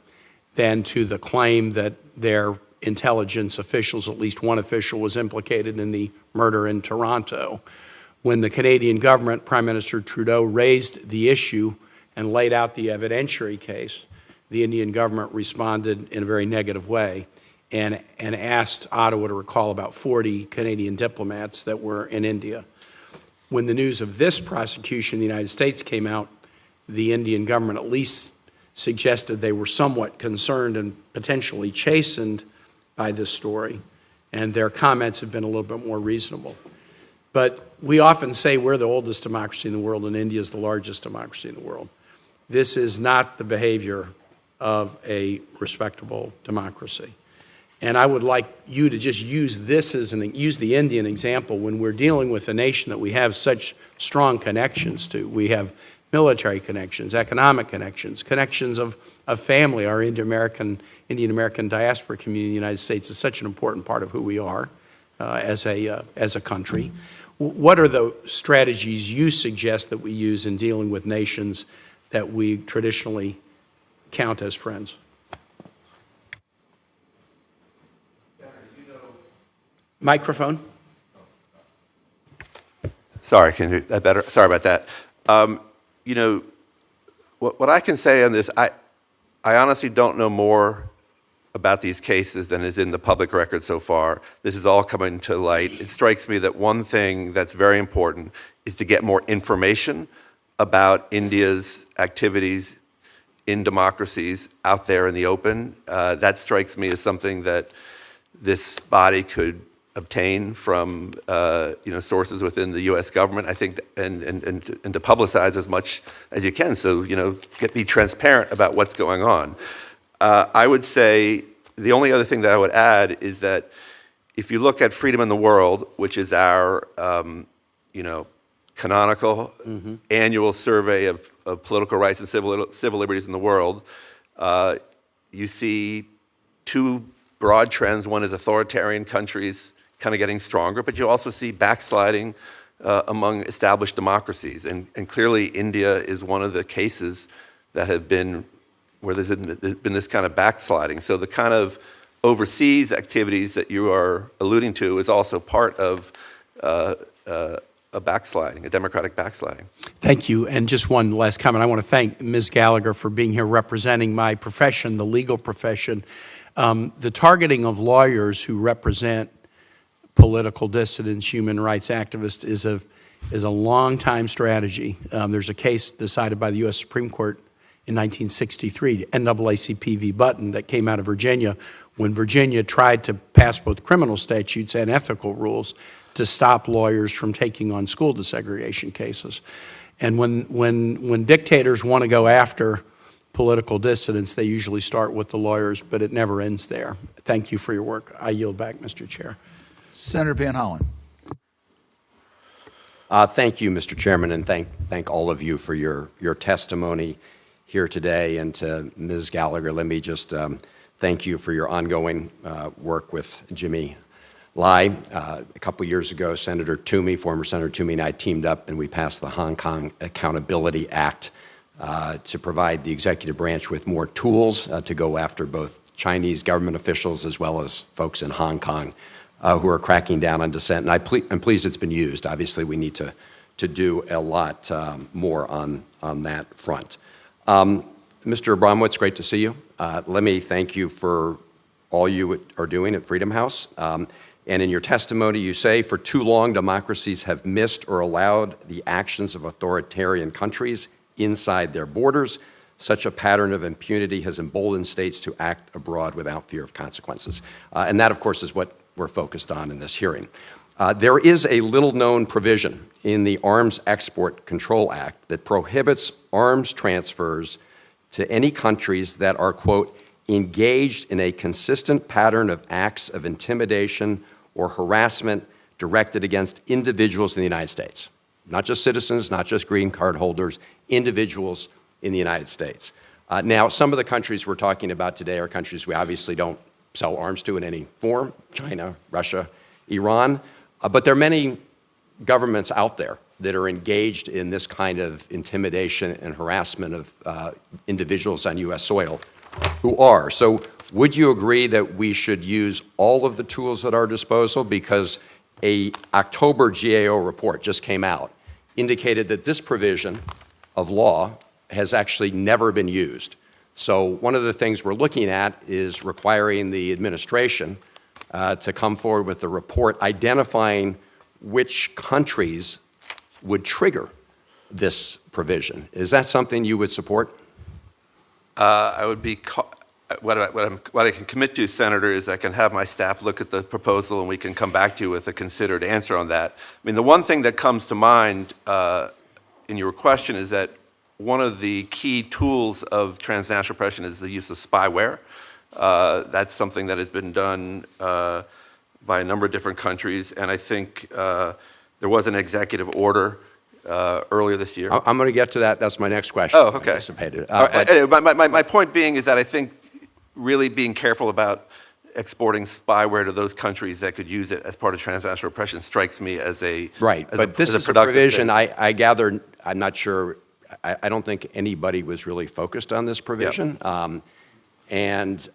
than to the claim that their intelligence officials, at least one official, was implicated in the murder in Toronto. When the Canadian government, Prime Minister Trudeau, raised the issue and laid out the evidentiary case, the Indian government responded in a very negative way and asked Ottawa to recall about 40 Canadian diplomats that were in India. When the news of this prosecution in the United States came out, the Indian government at least suggested they were somewhat concerned and potentially chastened by this story, and their comments have been a little bit more reasonable. But we often say we're the oldest democracy in the world and India is the largest democracy in the world. This is not the behavior of a respectable democracy. And I would like you to just use this as use the Indian example when we're dealing with a nation that we have such strong connections to. We have military connections, economic connections, connections of family. Our Indian American diaspora community in the United States is such an important part of who we are as a country. What are the strategies you suggest that we use in dealing with nations that we traditionally count as friends? Microphone. Sorry, can you do that better? Sorry about that. You know, what I can say on this, I honestly don't know more about these cases than is in the public record so far. This is all coming to light. It strikes me that one thing that's very important is to get more information about India's activities in democracies out there in the open. That strikes me as something that this body could obtain from sources within the U.S. government, I think, and to publicize as much as you can. So be transparent about what's going on. I would say the only other thing that I would add is that if you look at Freedom in the World, which is our canonical annual survey of political rights and civil liberties in the world, you see two broad trends. One is authoritarian countries kind of getting stronger, but you also see backsliding among established democracies. And clearly India is one of the cases that have been where there's been this kind of backsliding. So the kind of overseas activities that you are alluding to is also part of a backsliding, a democratic backsliding. Thank you. And just one last comment. I want to thank Ms. Gallagher for being here representing my profession, the legal profession. The targeting of lawyers who represent political dissidents, human rights activists is a long-time strategy. There's a case decided by the U.S. Supreme Court in 1963, NAACP v. Button, that came out of Virginia when Virginia tried to pass both criminal statutes and ethical rules to stop lawyers from taking on school desegregation cases. And when dictators want to go after political dissidents, they usually start with the lawyers, but it never ends there. Thank you for your work. I yield back, Mr. Chair. Senator Van Hollen. Thank you, Mr. Chairman, and thank all of you for your testimony here today. And to Ms. Gallagher, let me just thank you for your ongoing work with Jimmy Lai. A couple years ago, former Senator Toomey and I teamed up and we passed the Hong Kong Accountability Act to provide the executive branch with more tools to go after both Chinese government officials as well as folks in Hong Kong who are cracking down on dissent. And I'm pleased it's been used. Obviously, we need to do a lot more on that front. Mr. Abramowitz, great to see you. Let me thank you for all you are doing at Freedom House. And in your testimony, you say, for too long, democracies have missed or allowed the actions of authoritarian countries inside their borders. Such a pattern of impunity has emboldened states to act abroad without fear of consequences. And that, of course, is what we're focused on in this hearing. There is a little-known provision in the Arms Export Control Act that prohibits arms transfers to any countries that are, quote, engaged in a consistent pattern of acts of intimidation or harassment directed against individuals in the United States. Not just citizens, not just green card holders, individuals in the United States. Now, some of the countries we're talking about today are countries we obviously don't sell arms to in any form: China, Russia, Iran. But there are many governments out there that are engaged in this kind of intimidation and harassment of individuals on U.S. soil who are. So would you agree that we should use all of the tools at our disposal? Because a October GAO report just came out, indicated that this provision of law has actually never been used. So one of the things we're looking at is requiring the administration to come forward with a report identifying which countries would trigger this provision. Is that something you would support? I would be, what I can commit to, Senator, is I can have my staff look at the proposal and we can come back to you with a considered answer on that. I mean, the one thing that comes to mind in your question is that one of the key tools of transnational repression is the use of spyware. That's something that has been done by a number of different countries, and I think there was an executive order earlier this year. I'm going to get to that. That's my next question. Oh, okay. My point being is that I think really being careful about exporting spyware to those countries that could use it as part of transnational repression strikes me as a right. But this is a provision. I gather. I'm not sure. I don't think anybody was really focused on this provision. Yep. And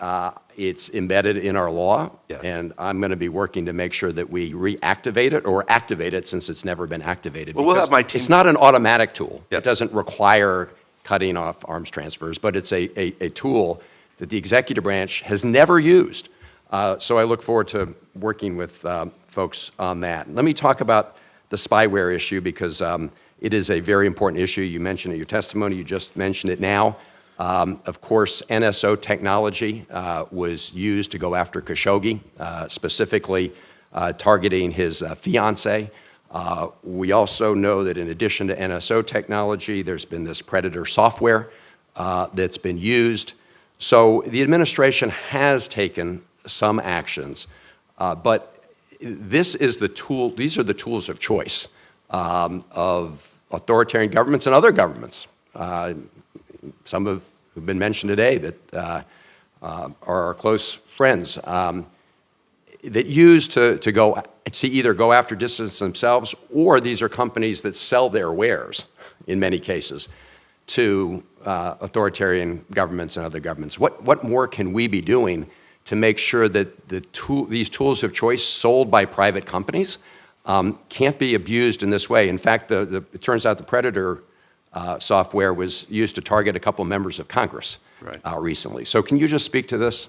it's embedded in our law, yes. And I'm going to be working to make sure that we reactivate it or activate it since it's never been activated. Well, we'll have my team. It's not an automatic tool. Yep. It doesn't require cutting off arms transfers, but it's a tool that the executive branch has never used. So I look forward to working with folks on that. Let me talk about the spyware issue because it is a very important issue. You mentioned it in your testimony. You just mentioned it now. Of course, NSO technology was used to go after Khashoggi, specifically targeting his fiancée. We also know that in addition to NSO technology, there's been this predator software that's been used. So the administration has taken some actions, but this is the tool. These are the tools of choice of authoritarian governments and other governments. Some have been mentioned today that are our close friends that use to either go after dissidents themselves, or these are companies that sell their wares in many cases to authoritarian governments and other governments. What more can we be doing to make sure that these tools of choice sold by private companies can't be abused in this way. In fact, it turns out the Predator software was used to target a couple members of Congress recently. So can you just speak to this?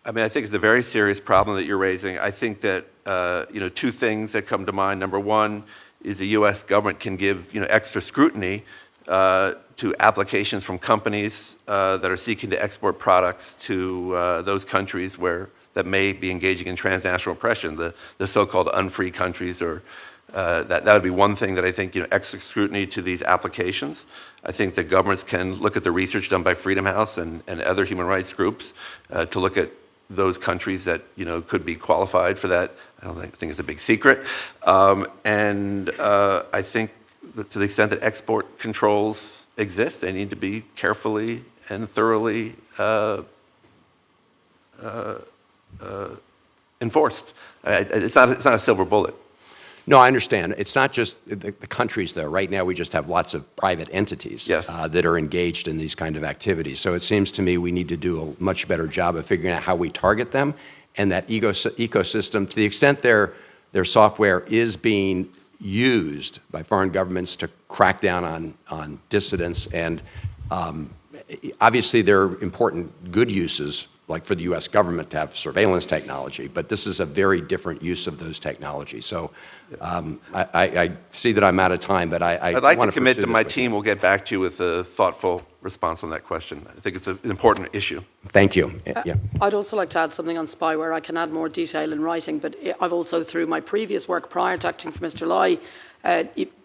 I mean, I think it's a very serious problem that you're raising. I think that, two things that come to mind. Number one is the U.S. government can give, extra scrutiny to applications from companies that are seeking to export products to those countries that may be engaging in transnational oppression, the so-called unfree countries, or that would be one thing that I think, extra scrutiny to these applications. I think that governments can look at the research done by Freedom House and other human rights groups to look at those countries that, could be qualified for that. I don't think it's a big secret. And I think that to the extent that export controls exist, they need to be carefully and thoroughly enforced. It's not a silver bullet. No, I understand. It's not just the countries, though. Right now, we just have lots of private entities that are engaged in these kind of activities. So it seems to me we need to do a much better job of figuring out how we target them, and that ecosystem, to the extent their software is being used by foreign governments to crack down on dissidents. And obviously, there are important good uses, like for the U.S. government to have surveillance technology, but this is a very different use of those technologies. So I see that I'm out of time, but I'd like to commit that my team will get back to you with a thoughtful response on that question. I think it's an important issue. Thank you. Yeah. I'd also like to add something on spyware. I can add more detail in writing, but I've also, through my previous work prior to acting for Mr. Lai,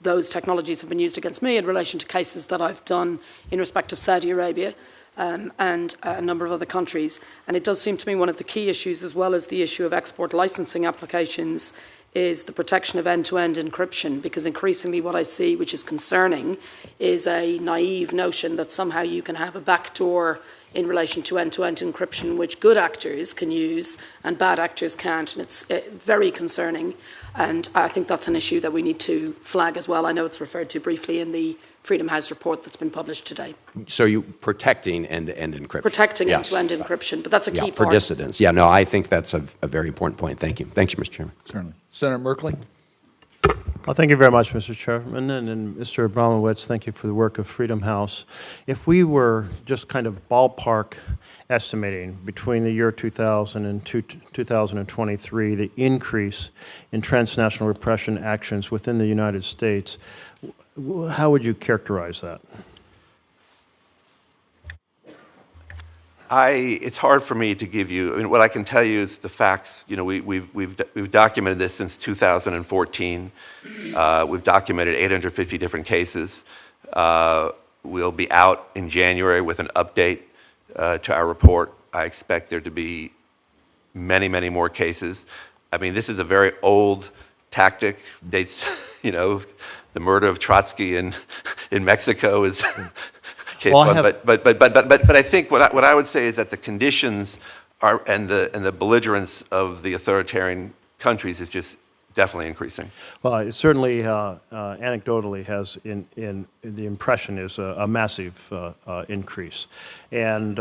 those technologies have been used against me in relation to cases that I've done in respect of Saudi Arabia and a number of other countries. And it does seem to me one of the key issues, as well as the issue of export licensing applications, is the protection of end-to-end encryption, because increasingly what I see, which is concerning, is a naive notion that somehow you can have a backdoor in relation to end-to-end encryption, which good actors can use and bad actors can't, and it's very concerning. And I think that's an issue that we need to flag as well. I know it's referred to briefly in the Freedom House report that's been published today. So you protecting end-to-end encryption. Protecting end-to-end encryption, but that's a key part. For dissidents. Yeah, no, I think that's a very important point. Thank you. Thank you, Mr. Chairman. Certainly. Senator Merkley? Well, thank you very much, Mr. Chairman, and Mr. Abramowitz, thank you for the work of Freedom House. If we were just kind of ballpark estimating between the year 2000 and 2023 the increase in transnational repression actions within the United States, how would you characterize that? It's hard for me to give you. I mean, what I can tell you is the facts. We've documented this since 2014. We've documented 850 different cases. We'll be out in January with an update to our report. I expect there to be many, many more cases. I mean, this is a very old tactic. Dates, the murder of Trotsky in Mexico is. Case well, one, but I think what I would say is that the conditions are and the belligerence of the authoritarian countries is just definitely increasing. Well, it certainly anecdotally has in the impression is a massive increase. And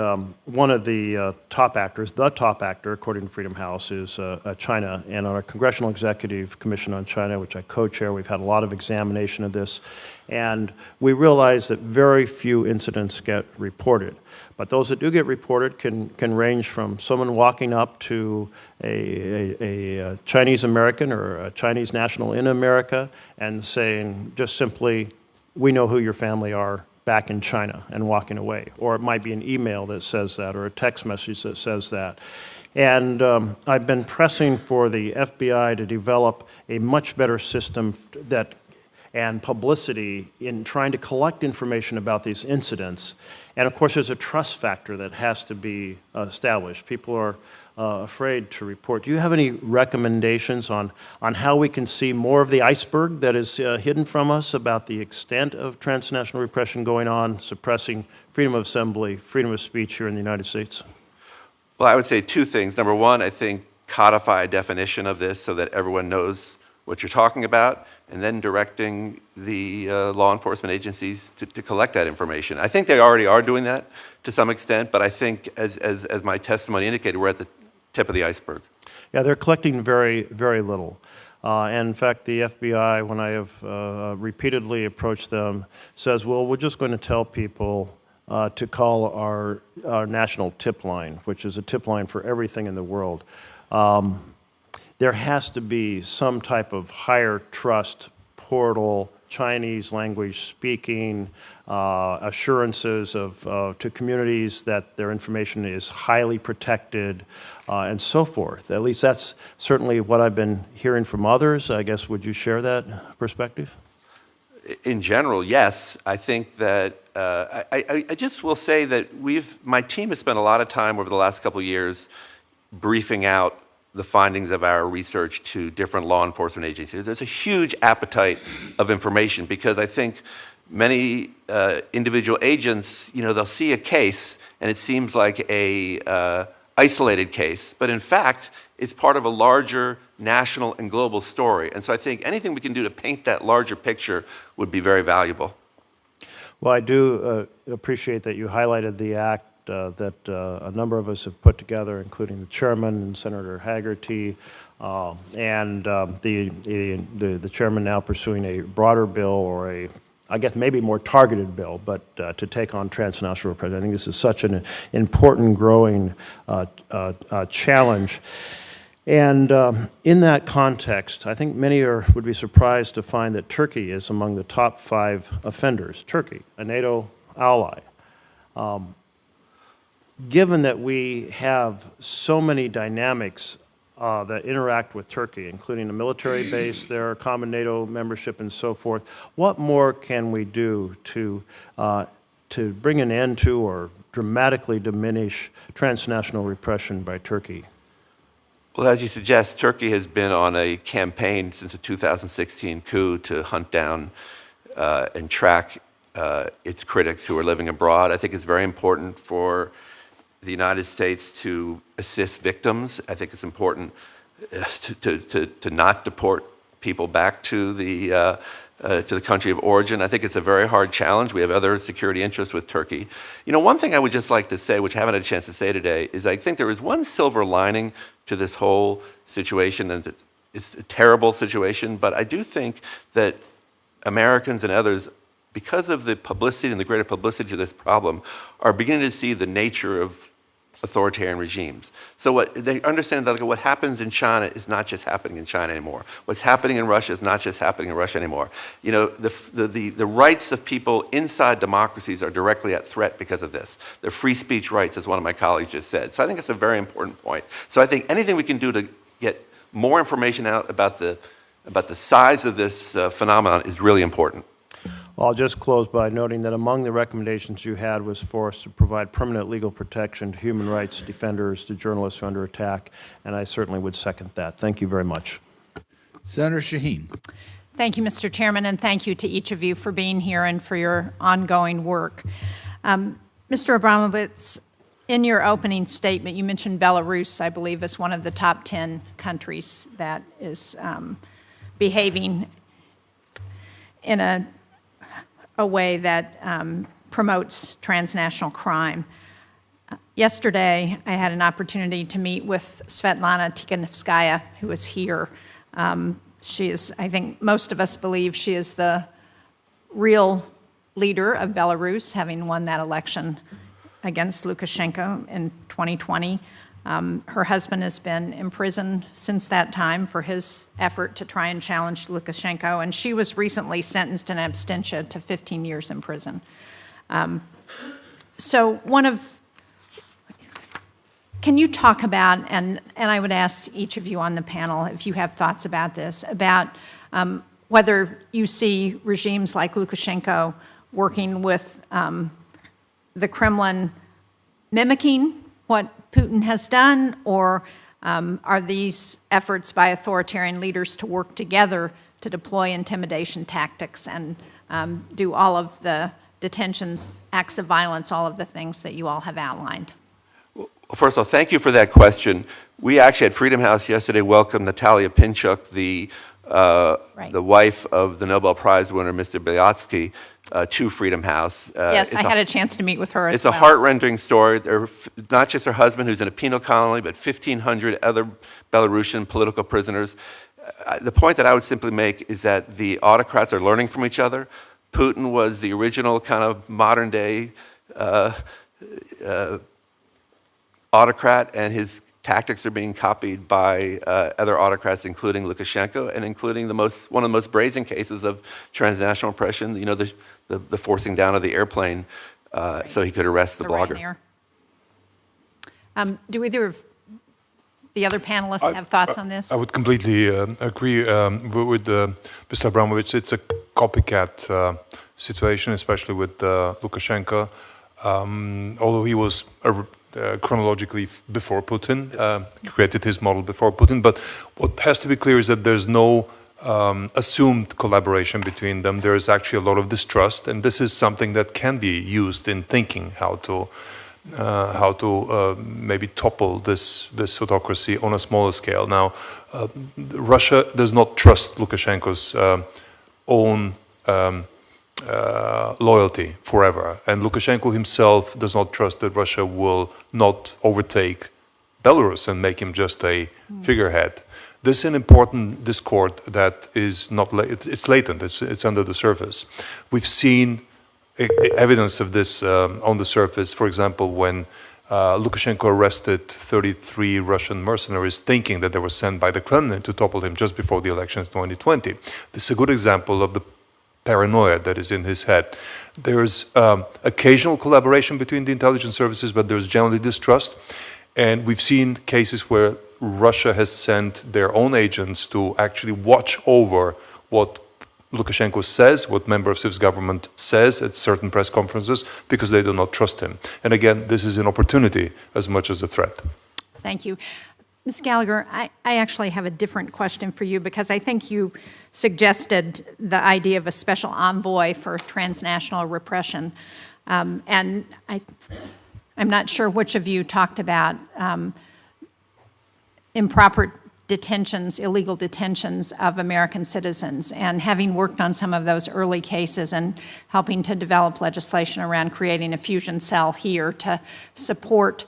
one of the top actors, the top actor, according to Freedom House, is China. And on our Congressional Executive Commission on China, which I co-chair, we've had a lot of examination of this. And we realize that very few incidents get reported. But those that do get reported can range from someone walking up to a Chinese American or a Chinese national in America and saying just simply, we know who your family are back in China, and walking away. Or it might be an email that says that, or a text message that says that. And I've been pressing for the FBI to develop a much better system and publicity in trying to collect information about these incidents. And of course, there's a trust factor that has to be established. People are afraid to report. Do you have any recommendations on how we can see more of the iceberg that is hidden from us about the extent of transnational repression going on, suppressing freedom of assembly, freedom of speech here in the United States? Well, I would say two things. Number one, I think codify a definition of this so that everyone knows what you're talking about, and then directing the law enforcement agencies to collect that information. I think they already are doing that to some extent, but I think as my testimony indicated, we're at the tip of the iceberg. Yeah, they're collecting very, very little. And in fact, the FBI, when I have repeatedly approached them, says, well, we're just going to tell people to call our national tip line, which is a tip line for everything in the world. There has to be some type of higher trust portal, Chinese language speaking, assurances to communities that their information is highly protected, and so forth. At least that's certainly what I've been hearing from others. I guess, would you share that perspective? In general, yes. I think that I just will say that my team has spent a lot of time over the last couple of years briefing out the findings of our research to different law enforcement agencies. There's a huge appetite of information because I think many individual agents, they'll see a case and it seems like a isolated case, but in fact, it's part of a larger national and global story. And so I think anything we can do to paint that larger picture would be very valuable. Well, I do appreciate that you highlighted the act that a number of us have put together, including the chairman and Senator Haggerty, and the chairman now pursuing a broader bill or I guess maybe more targeted bill, but to take on transnational repression. I think this is such an important growing challenge. And in that context, I think many would be surprised to find that Turkey is among the top 5 offenders. Turkey, a NATO ally. Given that we have so many dynamics that interact with Turkey, including a military base there, common NATO membership, and so forth, what more can we do to bring an end to or dramatically diminish transnational repression by Turkey? Well, as you suggest, Turkey has been on a campaign since the 2016 coup to hunt down and track its critics who are living abroad. I think it's very important for the United States to assist victims. I think it's important to not deport people back to the country of origin. I think it's a very hard challenge. We have other security interests with Turkey. One thing I would just like to say, which I haven't had a chance to say today, is I think there is one silver lining to this whole situation, and it's a terrible situation, but I do think that Americans and others, because of the publicity and the greater publicity of this problem, are beginning to see the nature of authoritarian regimes. So they understand that what happens in China is not just happening in China anymore. What's happening in Russia is not just happening in Russia anymore. The rights of people inside democracies are directly at threat because of this. The free speech rights, as one of my colleagues just said. So I think it's a very important point. So I think anything we can do to get more information out about the size of this phenomenon is really important. Well, I'll just close by noting that among the recommendations you had was for us to provide permanent legal protection to human rights defenders, to journalists who are under attack, and I certainly would second that. Thank you very much. Senator Shaheen. Thank you, Mr. Chairman, and thank you to each of you for being here and for your ongoing work. Mr. Abramowitz, in your opening statement, you mentioned Belarus, I believe, as one of the top 10 countries that is behaving in a way that promotes transnational crime. Yesterday, I had an opportunity to meet with Svetlana Tikhanovskaya, who is here. She is, I think most of us believe she is the real leader of Belarus, having won that election against Lukashenko in 2020. Her husband has been in prison since that time for his effort to try and challenge Lukashenko, and she was recently sentenced in absentia to 15 years in prison. Can you talk about, and I would ask each of you on the panel if you have thoughts about this, about whether you see regimes like Lukashenko working with the Kremlin mimicking what Putin has done, or are these efforts by authoritarian leaders to work together to deploy intimidation tactics and do all of the detentions, acts of violence, all of the things that you all have outlined? Well, first of all, thank you for that question. We actually at Freedom House yesterday welcomed Natalia Pinchuk, the Right. the wife of the Nobel Prize winner, Mr. Blavatsky, to Freedom House. Yes, I had a chance to meet with her as It's well. a heart-rending story. Not just her husband, who's in a penal colony, but 1,500 other Belarusian political prisoners. The point that I would simply make is that the autocrats are learning from each other. Putin was the original kind of modern-day autocrat, and his tactics are being copied by other autocrats, including Lukashenko, and including one of the most brazen cases of transnational oppression, you know, the forcing down of the airplane so he could arrest the blogger. Do either of the other panelists have thoughts on this? I would completely agree with Mr. Abramovich. It's a copycat situation, especially with Lukashenko. Although he was chronologically before Putin, created his model before Putin. But what has to be clear is that there's no assumed collaboration between them. There is actually a lot of distrust, and this is something that can be used in thinking how to maybe topple this autocracy on a smaller scale. Now, Russia does not trust Lukashenko's own loyalty forever, and Lukashenko himself does not trust that Russia will not overtake Belarus and make him just a figurehead. This is an important discord that is not it's latent. It's under the surface. We've seen evidence of this on the surface. For example, when Lukashenko arrested 33 Russian mercenaries thinking that they were sent by the Kremlin to topple him just before the elections in 2020. This is a good example of the paranoia that is in his head. There's occasional collaboration between the intelligence services, but there's generally distrust. And we've seen cases where Russia has sent their own agents to actually watch over what Lukashenko says, what member of his government says at certain press conferences, because they do not trust him. And again, this is an opportunity as much as a threat. Thank you. Ms. Gallagher, I actually have a different question for you, because I think you suggested the idea of a special envoy for transnational repression. And I'm not sure which of you talked about improper detentions, illegal detentions of American citizens. And having worked on some of those early cases and helping to develop legislation around creating a fusion cell here to support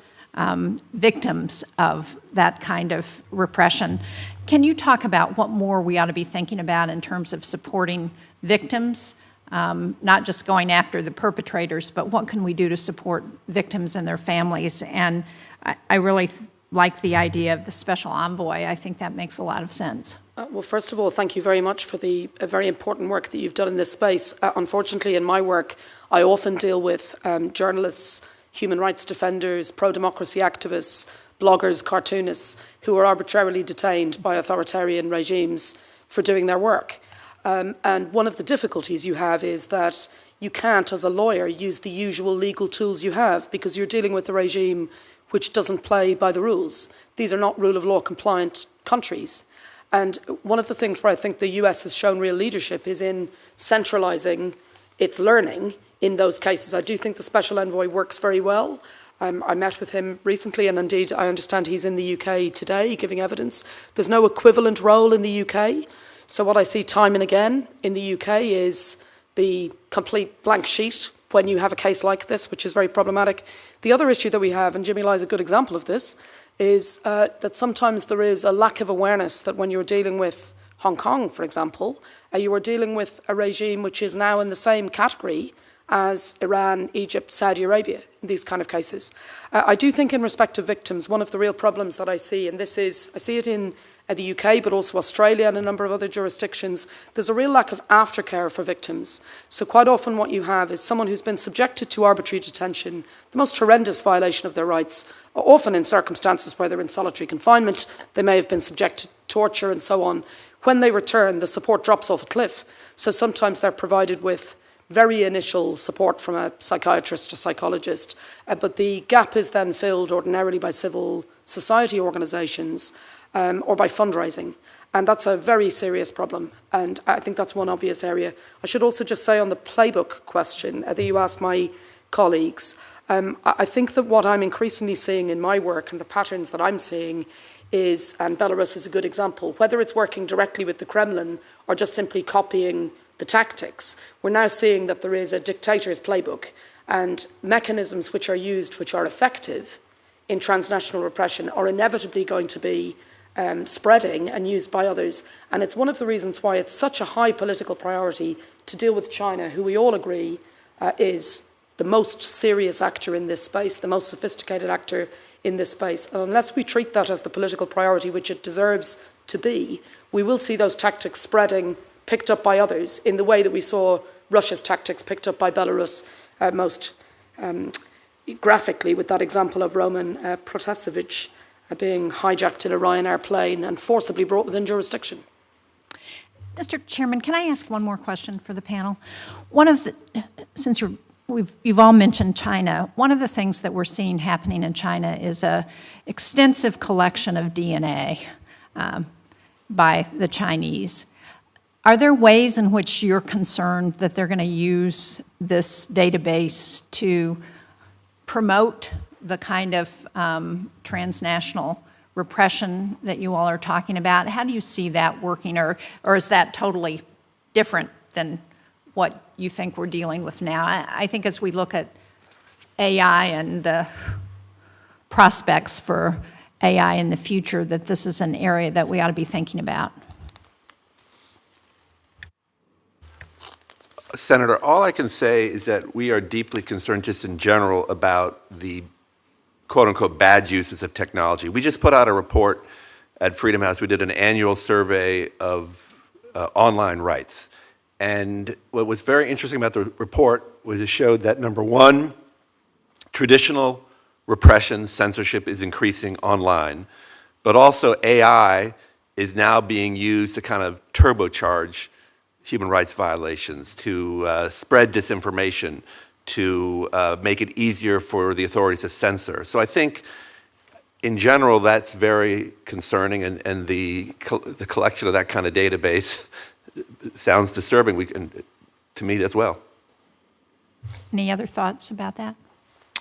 victims of that kind of repression, can you talk about what more we ought to be thinking about in terms of supporting victims, not just going after the perpetrators, but what can we do to support victims and their families? And I really like the idea of the special envoy. I think that makes a lot of sense. Well, first of all, thank you very much for the very important work that you've done in this space. Unfortunately, in my work, I often deal with journalists, human rights defenders, pro-democracy activists, bloggers, cartoonists, who are arbitrarily detained by authoritarian regimes for doing their work. And one of the difficulties you have is that you can't, as a lawyer, use the usual legal tools you have, because you're dealing with a regime which doesn't play by the rules. These are not rule of law compliant countries. And one of the things where I think the US has shown real leadership is in centralizing its learning in those cases. I do think the special envoy works very well. I met with him recently, and indeed I understand he's in the UK today giving evidence. There's no equivalent role in the UK. So what I see time and again in the UK is the complete blank sheet when you have a case like this, which is very problematic. The other issue that we have, and Jimmy Lai is a good example of this, is that sometimes there is a lack of awareness that when you're dealing with Hong Kong, for example, you are dealing with a regime which is now in the same category as Iran, Egypt, Saudi Arabia, in these kind of cases. I do think in respect to victims, one of the real problems that I see, and this is, I see it in the UK, but also Australia and a number of other jurisdictions, there's a real lack of aftercare for victims. So quite often what you have is someone who's been subjected to arbitrary detention, the most horrendous violation of their rights, often in circumstances where they're in solitary confinement, they may have been subjected to torture and so on. When they return, the support drops off a cliff. So sometimes they're provided with very initial support from a psychiatrist or psychologist, but the gap is then filled ordinarily by civil society organisations or by fundraising. And that's a very serious problem. And I think that's one obvious area. I should also just say on the playbook question that you asked my colleagues, I think that what I'm increasingly seeing in my work and the patterns that I'm seeing is, and Belarus is a good example, whether it's working directly with the Kremlin or just simply copying the tactics, we're now seeing that there is a dictator's playbook and mechanisms which are used, which are effective in transnational repression, are inevitably going to be spreading and used by others. And it's one of the reasons why it's such a high political priority to deal with China, who we all agree is the most serious actor in this space, the most sophisticated actor in this space. And unless we treat that as the political priority which it deserves to be, we will see those tactics spreading, picked up by others, in the way that we saw Russia's tactics picked up by Belarus most graphically with that example of Roman Protasevich being hijacked in a Ryanair plane and forcibly brought within jurisdiction. Mr. Chairman, can I ask one more question for the panel? Since you've all mentioned China, one of the things that we're seeing happening in China is an extensive collection of DNA by the Chinese. Are there ways in which you're concerned that they're going to use this database to promote the kind of transnational repression that you all are talking about? How do you see that working, or is that totally different than what you think we're dealing with now? I think as we look at AI and the prospects for AI in the future, that this is an area that we ought to be thinking about. Senator, all I can say is that we are deeply concerned just in general about the quote-unquote bad uses of technology. We just put out a report at Freedom House. We did an annual survey of online rights. And what was very interesting about the report was it showed that, number one, traditional repression, censorship is increasing online, but also AI is now being used to kind of turbocharge human rights violations, to spread disinformation, to make it easier for the authorities to censor. So I think, in general, that's very concerning, and the collection of that kind of database sounds disturbing to me as well. Any other thoughts about that?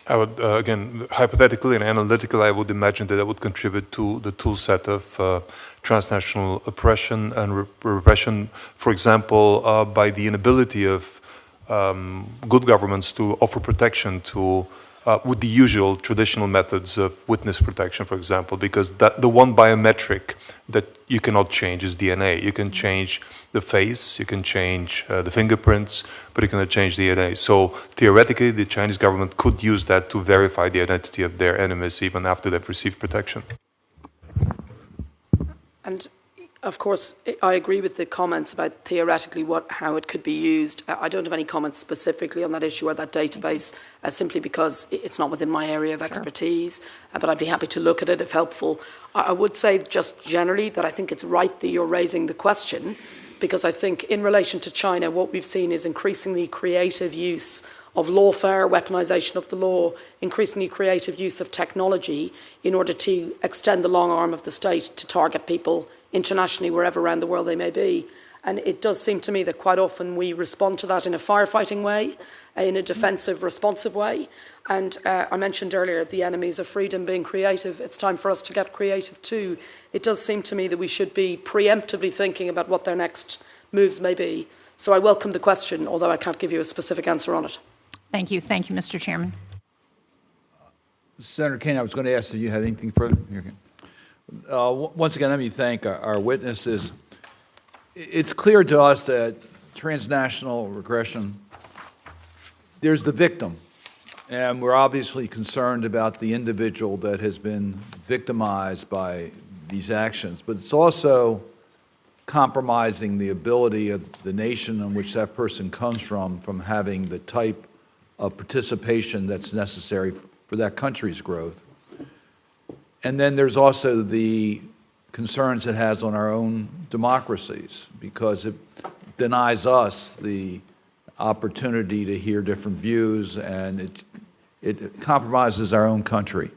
I would, again, hypothetically and analytically, I would imagine that would contribute to the tool set of transnational oppression and repression, for example, by the inability of good governments to offer protection to, with the usual traditional methods of witness protection, for example, because the one biometric that you cannot change is DNA. You can change the face, you can change the fingerprints, but you cannot change DNA. So theoretically, the Chinese government could use that to verify the identity of their enemies even after they've received protection. And of course, I agree with the comments about theoretically how it could be used. I don't have any comments specifically on that issue or that database, simply because it's not within my area of expertise, but I'd be happy to look at it if helpful. I would say just generally that I think it's right that you're raising the question, because I think in relation to China, what we've seen is increasingly creative use of lawfare, weaponization of the law, increasingly creative use of technology in order to extend the long arm of the state to target people internationally, wherever around the world they may be. And it does seem to me that quite often we respond to that in a firefighting way, in a defensive, responsive way. And I mentioned earlier the enemies of freedom being creative. It's time for us to get creative too. It does seem to me that we should be preemptively thinking about what their next moves may be. So I welcome the question, although I can't give you a specific answer on it. Thank you. Thank you, Mr. Chairman. Senator Kaine, I was going to ask if you had anything further. Once again, let me thank our witnesses. It's clear to us that transnational regression, there's the victim, and we're obviously concerned about the individual that has been victimized by these actions, but it's also compromising the ability of the nation in which that person comes from having the type of participation that's necessary for that country's growth. And then there's also the concerns it has on our own democracies, because it denies us the opportunity to hear different views, and it compromises our own country.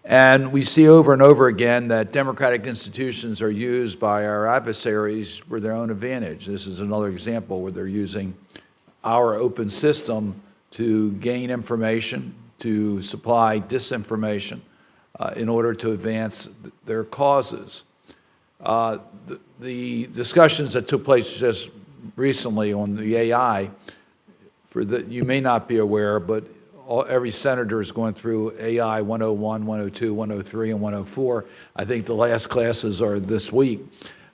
And we see over and over again that democratic institutions are used by our adversaries for their own advantage. This is another example where they're using our open system to gain information, to supply disinformation in order to advance their causes. The discussions that took place just recently on the AI, you may not be aware, but every senator is going through AI 101, 102, 103, and 104. I think the last classes are this week.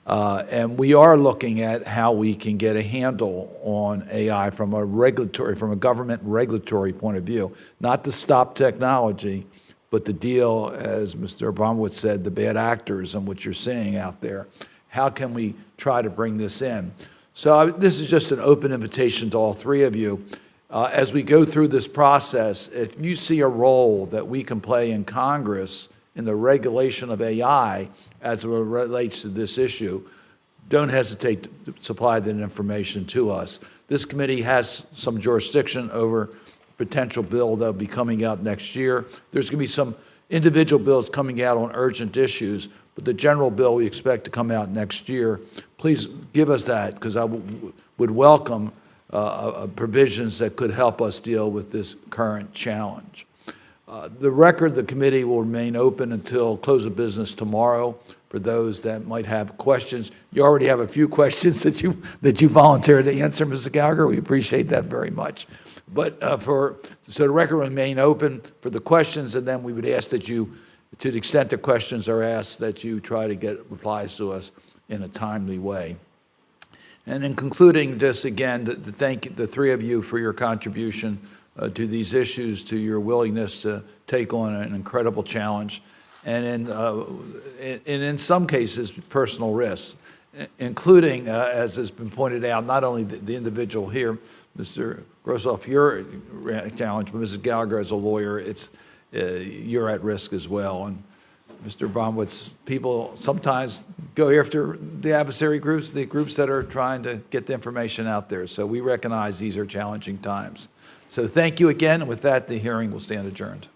And we are looking at how we can get a handle on AI from a government regulatory point of view, not to stop technology, but to deal, as Mr. Abramowitz said, the bad actors and what you're seeing out there. How can we try to bring this in? So this is just an open invitation to all three of you. As we go through this process, if you see a role that we can play in Congress in the regulation of AI as it relates to this issue, don't hesitate to supply that information to us. This committee has some jurisdiction over potential bill that'll be coming out next year. There's going to be some individual bills coming out on urgent issues, but the general bill we expect to come out next year. Please give us that, because I would welcome provisions that could help us deal with this current challenge. The record of the committee will remain open until close of business tomorrow for those that might have questions. You already have a few questions that you volunteered to answer, Mrs. Gallagher. We appreciate that very much. But so the record will remain open for the questions, and then we would ask that you, to the extent the questions are asked, that you try to get replies to us in a timely way. And in concluding this, again, to thank the three of you for your contribution to these issues, to your willingness to take on an incredible challenge, and in some cases, personal risks, including, as has been pointed out, not only the individual here, Mr. Grossoff, your challenge, but Mrs. Gallagher as a lawyer, you're at risk as well. And Mr. Abramowitz, people sometimes go after the adversary groups, the groups that are trying to get the information out there. So we recognize these are challenging times. So thank you again, and with that, the hearing will stand adjourned.